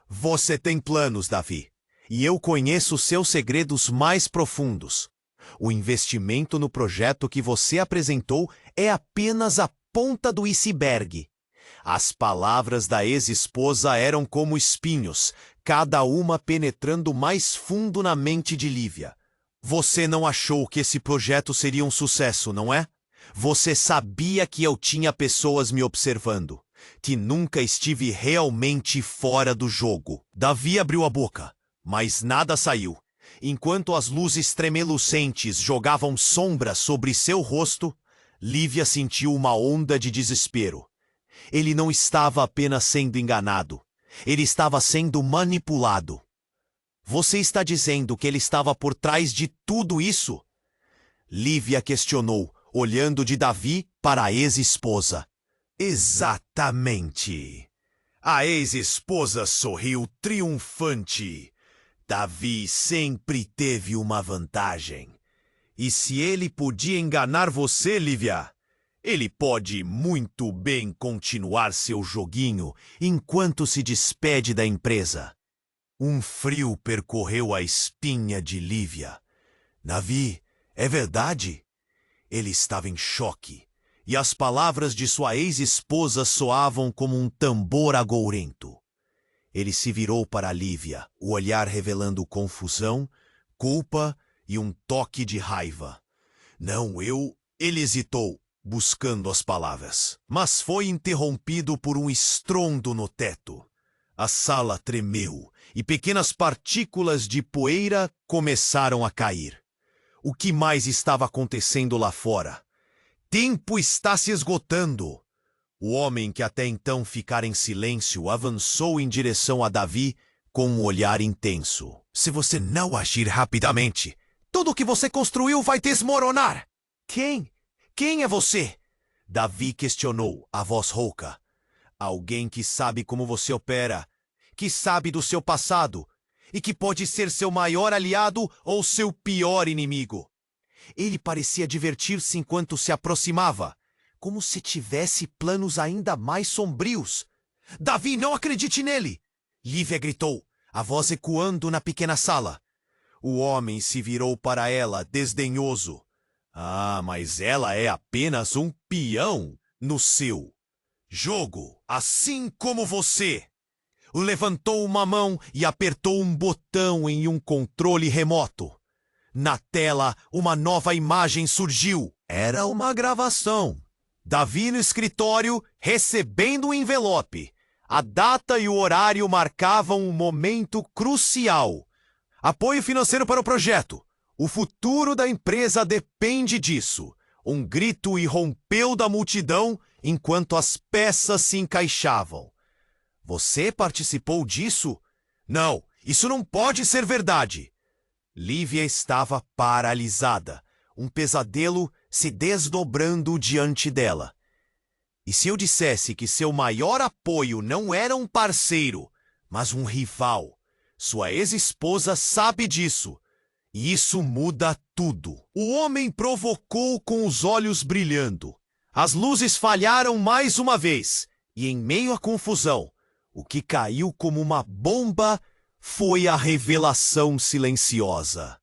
Você tem planos, Davi. E eu conheço seus segredos mais profundos. O investimento no projeto que você apresentou é apenas a ponta do iceberg. As palavras da ex-esposa eram como espinhos, cada uma penetrando mais fundo na mente de Lívia. Você não achou que esse projeto seria um sucesso, não é? Você sabia que eu tinha pessoas me observando, que nunca estive realmente fora do jogo. Davi abriu a boca, mas nada saiu. Enquanto as luzes tremelucentes jogavam sombras sobre seu rosto, Lívia sentiu uma onda de desespero. Ele não estava apenas sendo enganado. Ele estava sendo manipulado. Você está dizendo que ele estava por trás de tudo isso? Lívia questionou, olhando de Davi para a ex-esposa. Exatamente. A ex-esposa sorriu triunfante. Davi sempre teve uma vantagem. E se ele podia enganar você, Lívia, ele pode muito bem continuar seu joguinho enquanto se despede da empresa. Um frio percorreu a espinha de Lívia. Davi, é verdade? Ele estava em choque, e as palavras de sua ex-esposa soavam como um tambor agourento. Ele se virou para Lívia, o olhar revelando confusão, culpa e um toque de raiva. Não, Ele hesitou, buscando as palavras, mas foi interrompido por um estrondo no teto. A sala tremeu e pequenas partículas de poeira começaram a cair. O que mais estava acontecendo lá fora? Tempo está se esgotando. O homem que até então ficara em silêncio avançou em direção a Davi com um olhar intenso. Se você não agir rapidamente, tudo o que você construiu vai desmoronar. Quem é você? Davi questionou, a voz rouca. Alguém que sabe como você opera, que sabe do seu passado e que pode ser seu maior aliado ou seu pior inimigo. Ele parecia divertir-se enquanto se aproximava, como se tivesse planos ainda mais sombrios. Davi, não acredite nele! Lívia gritou, a voz ecoando na pequena sala. O homem se virou para ela, desdenhoso. Ah, mas ela é apenas um peão no seu jogo, assim como você. Levantou uma mão e apertou um botão em um controle remoto. Na tela, uma nova imagem surgiu. Era uma gravação. Davi no escritório, recebendo um envelope. A data e o horário marcavam um momento crucial. Apoio financeiro para o projeto. O futuro da empresa depende disso. Um grito irrompeu da multidão enquanto as peças se encaixavam. Você participou disso? Não, isso não pode ser verdade. Lívia estava paralisada, um pesadelo se desdobrando diante dela. E se eu dissesse que seu maior apoio não era um parceiro, mas um rival? Sua ex-esposa sabe disso. E isso muda tudo. O homem provocou com os olhos brilhando. As luzes falharam mais uma vez, e em meio à confusão, o que caiu como uma bomba foi a revelação silenciosa.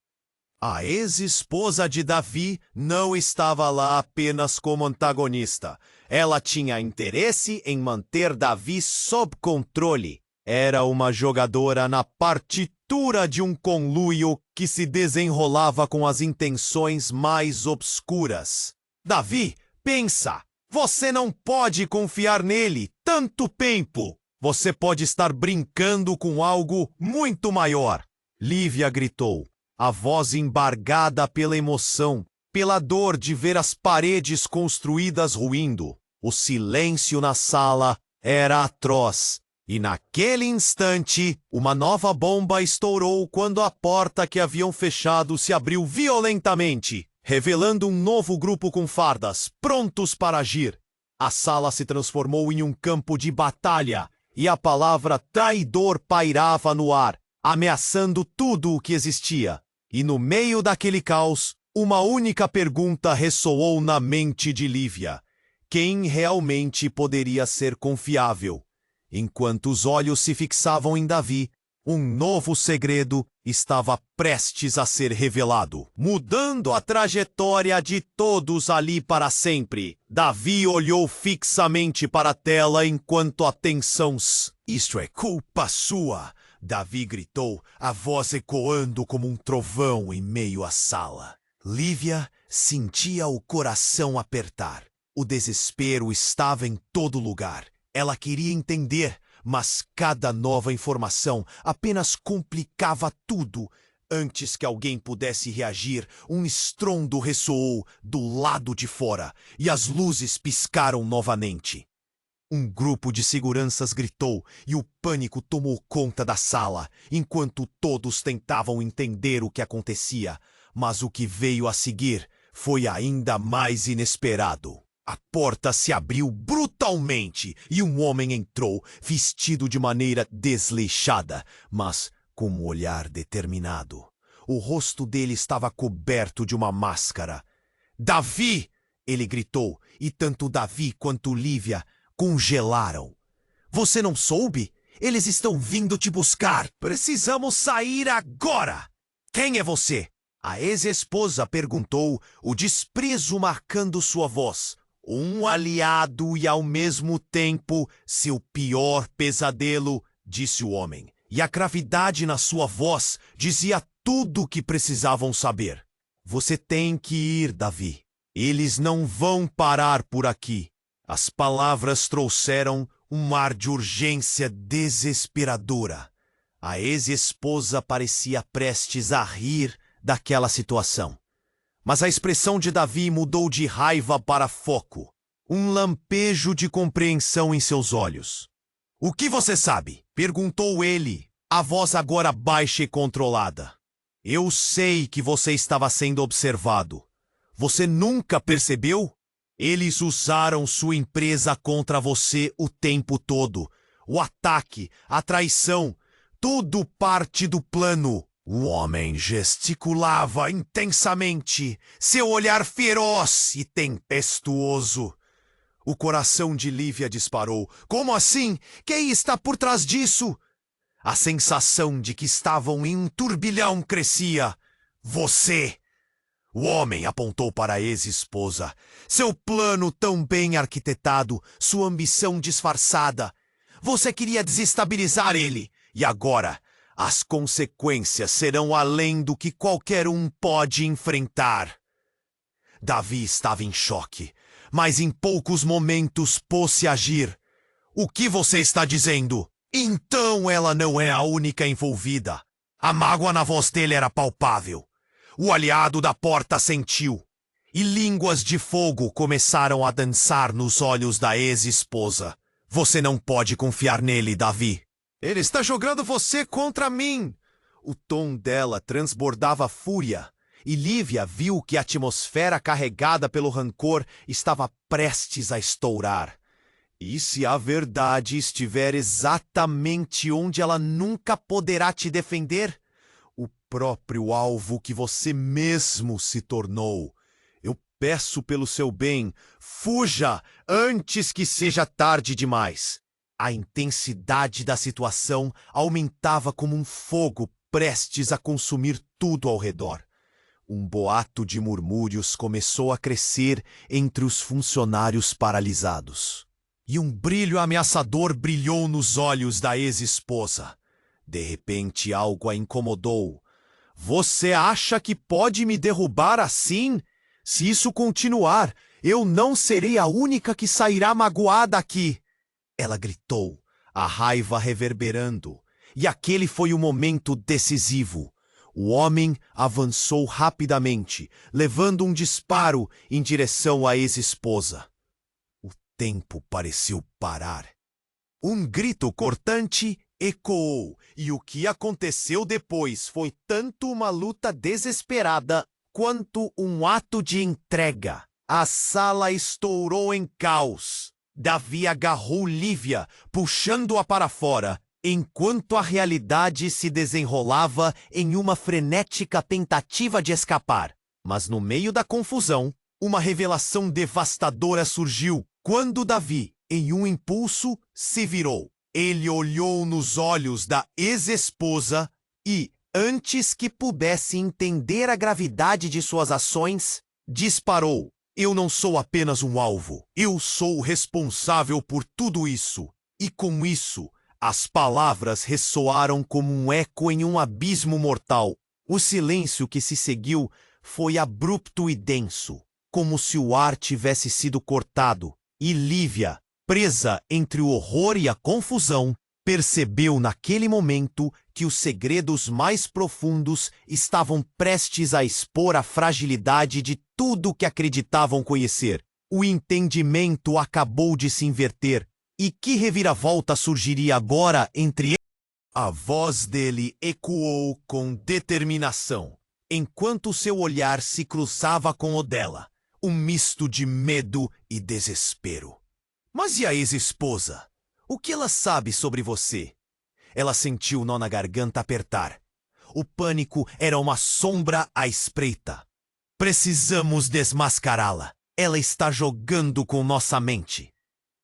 A ex-esposa de Davi não estava lá apenas como antagonista. Ela tinha interesse em manter Davi sob controle. Era uma jogadora na partitura de um conluio que se desenrolava com as intenções mais obscuras. Davi, pensa! Você não pode confiar nele tanto tempo! Você pode estar brincando com algo muito maior. Lívia gritou, a voz embargada pela emoção, pela dor de ver as paredes construídas ruindo. O silêncio na sala era atroz, E naquele instante, uma nova bomba estourou quando a porta que haviam fechado se abriu violentamente, revelando um novo grupo com fardas, prontos para agir. A sala se transformou em um campo de batalha, e a palavra traidor pairava no ar, ameaçando tudo o que existia. E no meio daquele caos, uma única pergunta ressoou na mente de Lívia: quem realmente poderia ser confiável? Enquanto os olhos se fixavam em Davi, um novo segredo estava prestes a ser revelado, mudando a trajetória de todos ali para sempre. Davi olhou fixamente para a tela enquanto a tensão... Isto é culpa sua! Davi gritou, a voz ecoando como um trovão em meio à sala. Lívia sentia o coração apertar. O desespero estava em todo lugar. Ela queria entender, mas cada nova informação apenas complicava tudo. Antes que alguém pudesse reagir, um estrondo ressoou do lado de fora e as luzes piscaram novamente. Um grupo de seguranças gritou e o pânico tomou conta da sala, enquanto todos tentavam entender o que acontecia. Mas o que veio a seguir foi ainda mais inesperado. A porta se abriu brutalmente e um homem entrou, vestido de maneira desleixada, mas com um olhar determinado. O rosto dele estava coberto de uma máscara. "Davi!" ele gritou, e tanto Davi quanto Lívia congelaram. "Você não soube? Eles estão vindo te buscar. Precisamos sair agora!" "Quem é você?" a ex-esposa perguntou, o desprezo marcando sua voz. "Um aliado e, ao mesmo tempo, seu pior pesadelo", disse o homem. E a gravidade na sua voz dizia tudo o que precisavam saber. "Você tem que ir, Davi. Eles não vão parar por aqui." As palavras trouxeram um ar de urgência desesperadora. A ex-esposa parecia prestes a rir daquela situação. Mas a expressão de Davi mudou de raiva para foco. Um lampejo de compreensão em seus olhos. "O que você sabe?" perguntou ele, a voz agora baixa e controlada. "Eu sei que você estava sendo observado. Você nunca percebeu? Eles usaram sua empresa contra você o tempo todo. O ataque, a traição, tudo parte do plano." O homem gesticulava intensamente, seu olhar feroz e tempestuoso. O coração de Lívia disparou. "Como assim? Quem está por trás disso?" A sensação de que estavam em um turbilhão crescia. "Você!" O homem apontou para a ex-esposa. "Seu plano tão bem arquitetado, sua ambição disfarçada. Você queria desestabilizar ele. E agora, as consequências serão além do que qualquer um pode enfrentar." Davi estava em choque, mas em poucos momentos pôs-se a agir. "O que você está dizendo?" Então ela não é a única envolvida. A mágoa na voz dele era palpável. O aliado da porta sentiu, e línguas de fogo começaram a dançar nos olhos da ex-esposa. "Você não pode confiar nele, Davi. Ele está jogando você contra mim." O tom dela transbordava fúria, e Lívia viu que a atmosfera carregada pelo rancor estava prestes a estourar. E se a verdade estiver exatamente onde ela nunca poderá te defender? O próprio alvo que você mesmo se tornou. Eu peço pelo seu bem, fuja antes que seja tarde demais. A intensidade da situação aumentava como um fogo prestes a consumir tudo ao redor. Um boato de murmúrios começou a crescer entre os funcionários paralisados. E um brilho ameaçador brilhou nos olhos da ex-esposa. De repente algo a incomodou. "Você acha que pode me derrubar assim? Se isso continuar, eu não serei a única que sairá magoada aqui." Ela gritou, a raiva reverberando, e aquele foi o momento decisivo. O homem avançou rapidamente, levando um disparo em direção à ex-esposa. O tempo pareceu parar. Um grito cortante ecoou, e o que aconteceu depois foi tanto uma luta desesperada quanto um ato de entrega. A sala estourou em caos. Davi agarrou Lívia, puxando-a para fora, enquanto a realidade se desenrolava em uma frenética tentativa de escapar. Mas no meio da confusão, uma revelação devastadora surgiu quando Davi, em um impulso, se virou. Ele olhou nos olhos da ex-esposa e, antes que pudesse entender a gravidade de suas ações, disparou. Eu não sou apenas um alvo. Eu sou o responsável por tudo isso. E com isso, as palavras ressoaram como um eco em um abismo mortal. O silêncio que se seguiu foi abrupto e denso, como se o ar tivesse sido cortado. E Lívia, presa entre o horror e a confusão, percebeu naquele momento que os segredos mais profundos estavam prestes a expor a fragilidade de tudo que acreditavam conhecer. O entendimento acabou de se inverter. E que reviravolta surgiria agora entre eles? A voz dele ecoou com determinação, enquanto seu olhar se cruzava com o dela, um misto de medo e desespero. Mas e a ex-esposa? O que ela sabe sobre você? Ela sentiu o nó na garganta apertar. O pânico era uma sombra à espreita. Precisamos desmascará-la. Ela está jogando com nossa mente.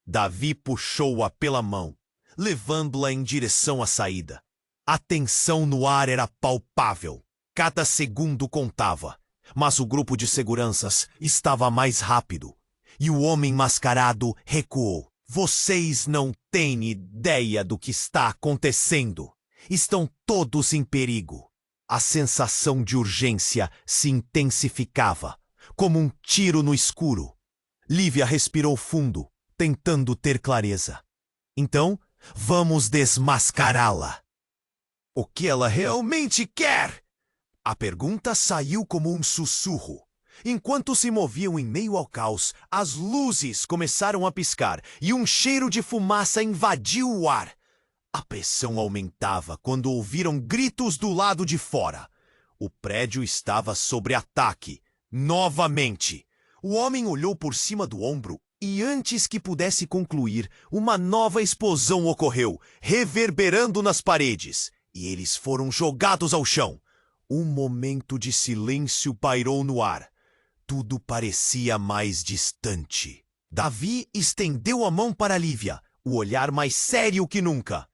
Davi puxou-a pela mão, levando-a em direção à saída. A tensão no ar era palpável. Cada segundo contava. Mas o grupo de seguranças estava mais rápido. E o homem mascarado recuou. Vocês não têm ideia do que está acontecendo. Estão todos em perigo. A sensação de urgência se intensificava, como um tiro no escuro. Lívia respirou fundo, tentando ter clareza. Então, vamos desmascará-la. O que ela realmente quer? A pergunta saiu como um sussurro. Enquanto se moviam em meio ao caos, as luzes começaram a piscar e um cheiro de fumaça invadiu o ar. A pressão aumentava quando ouviram gritos do lado de fora. O prédio estava sob ataque. Novamente. O homem olhou por cima do ombro e, antes que pudesse concluir, uma nova explosão ocorreu, reverberando nas paredes, e eles foram jogados ao chão. Um momento de silêncio pairou no ar. Tudo parecia mais distante. Davi estendeu a mão para Lívia, o olhar mais sério que nunca.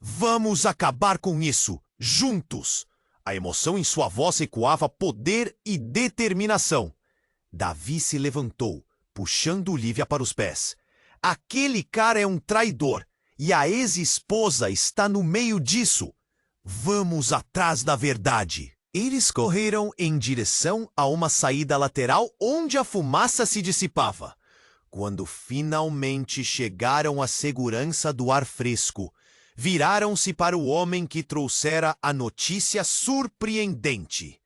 Vamos acabar com isso, juntos! A emoção em sua voz ecoava poder e determinação. Davi se levantou, puxando Lívia para os pés. Aquele cara é um traidor, e a ex-esposa está no meio disso. Vamos atrás da verdade. Eles correram em direção a uma saída lateral onde a fumaça se dissipava. Quando finalmente chegaram à segurança do ar fresco, viraram-se para o homem que trouxera a notícia surpreendente.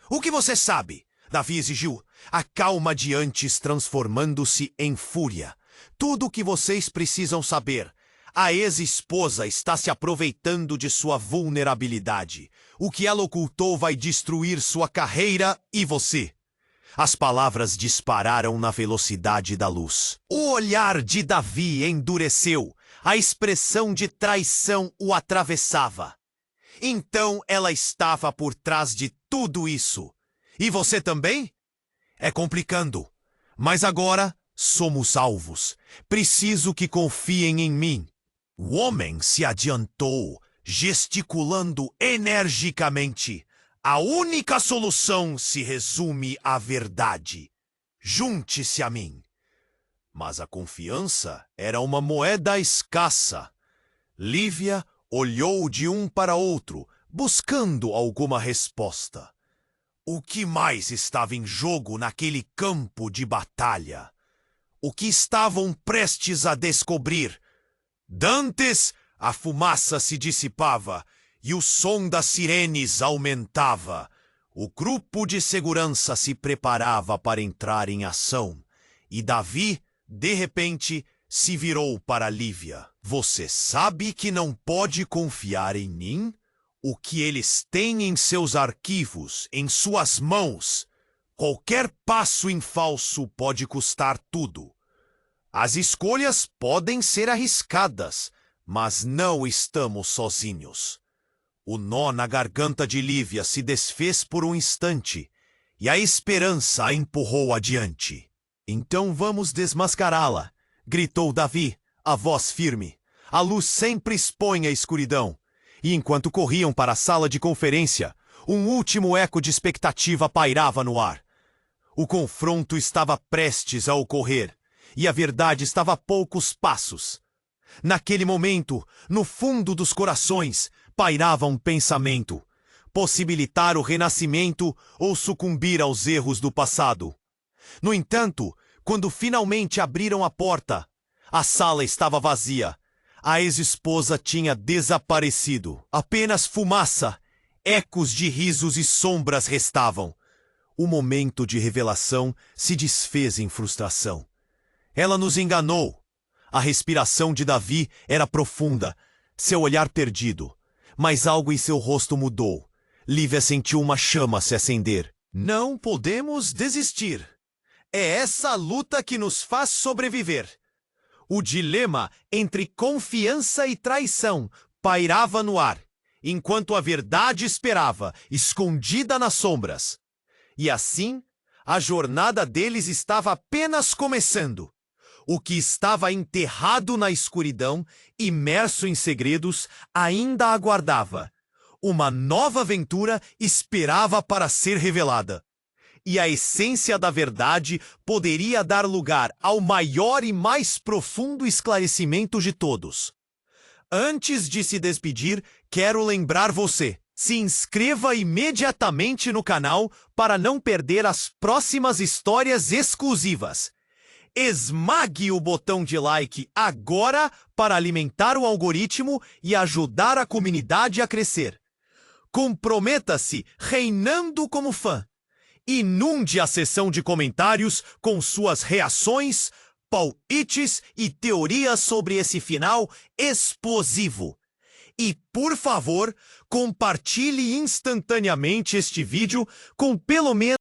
O que você sabe? Davi exigiu, a calma de antes transformando-se em fúria. Tudo o que vocês precisam saber. A ex-esposa está se aproveitando de sua vulnerabilidade. O que ela ocultou vai destruir sua carreira e você. As palavras dispararam na velocidade da luz. O olhar de Davi endureceu. A expressão de traição o atravessava. Então ela estava por trás de tudo isso. E você também? É complicando. Mas agora somos alvos. Preciso que confiem em mim. O homem se adiantou, gesticulando energicamente. A única solução se resume à verdade. Junte-se a mim. Mas a confiança era uma moeda escassa. Lívia olhou de um para outro, buscando alguma resposta. O que mais estava em jogo naquele campo de batalha? O que estavam prestes a descobrir? Dantes, a fumaça se dissipava e o som das sirenes aumentava. O grupo de segurança se preparava para entrar em ação. E Davi, de repente, se virou para Lívia. Você sabe que não pode confiar em mim? O que eles têm em seus arquivos, em suas mãos. Qualquer passo em falso pode custar tudo. As escolhas podem ser arriscadas, mas não estamos sozinhos. O nó na garganta de Lívia se desfez por um instante, e a esperança a empurrou adiante. Então vamos desmascará-la, gritou Davi, a voz firme. A luz sempre expõe a escuridão. E enquanto corriam para a sala de conferência, um último eco de expectativa pairava no ar. O confronto estava prestes a ocorrer, e a verdade estava a poucos passos. Naquele momento, no fundo dos corações, pairava um pensamento: possibilitar o renascimento ou sucumbir aos erros do passado. No entanto, quando finalmente abriram a porta, a sala estava vazia. A ex-esposa tinha desaparecido. Apenas fumaça, ecos de risos e sombras restavam. O momento de revelação se desfez em frustração. Ela nos enganou. A respiração de Davi era profunda, seu olhar perdido. Mas algo em seu rosto mudou. Lívia sentiu uma chama se acender. Não podemos desistir. É essa luta que nos faz sobreviver. O dilema entre confiança e traição pairava no ar, enquanto a verdade esperava, escondida nas sombras. E assim, a jornada deles estava apenas começando. O que estava enterrado na escuridão, imerso em segredos, ainda aguardava. Uma nova aventura esperava para ser revelada. E a essência da verdade poderia dar lugar ao maior e mais profundo esclarecimento de todos. Antes de se despedir, quero lembrar você: se inscreva imediatamente no canal para não perder as próximas histórias exclusivas. Esmague o botão de like agora para alimentar o algoritmo e ajudar a comunidade a crescer. Comprometa-se reinando como fã. Inunde a seção de comentários com suas reações, palpites e teorias sobre esse final explosivo. E, por favor, compartilhe instantaneamente este vídeo com pelo menos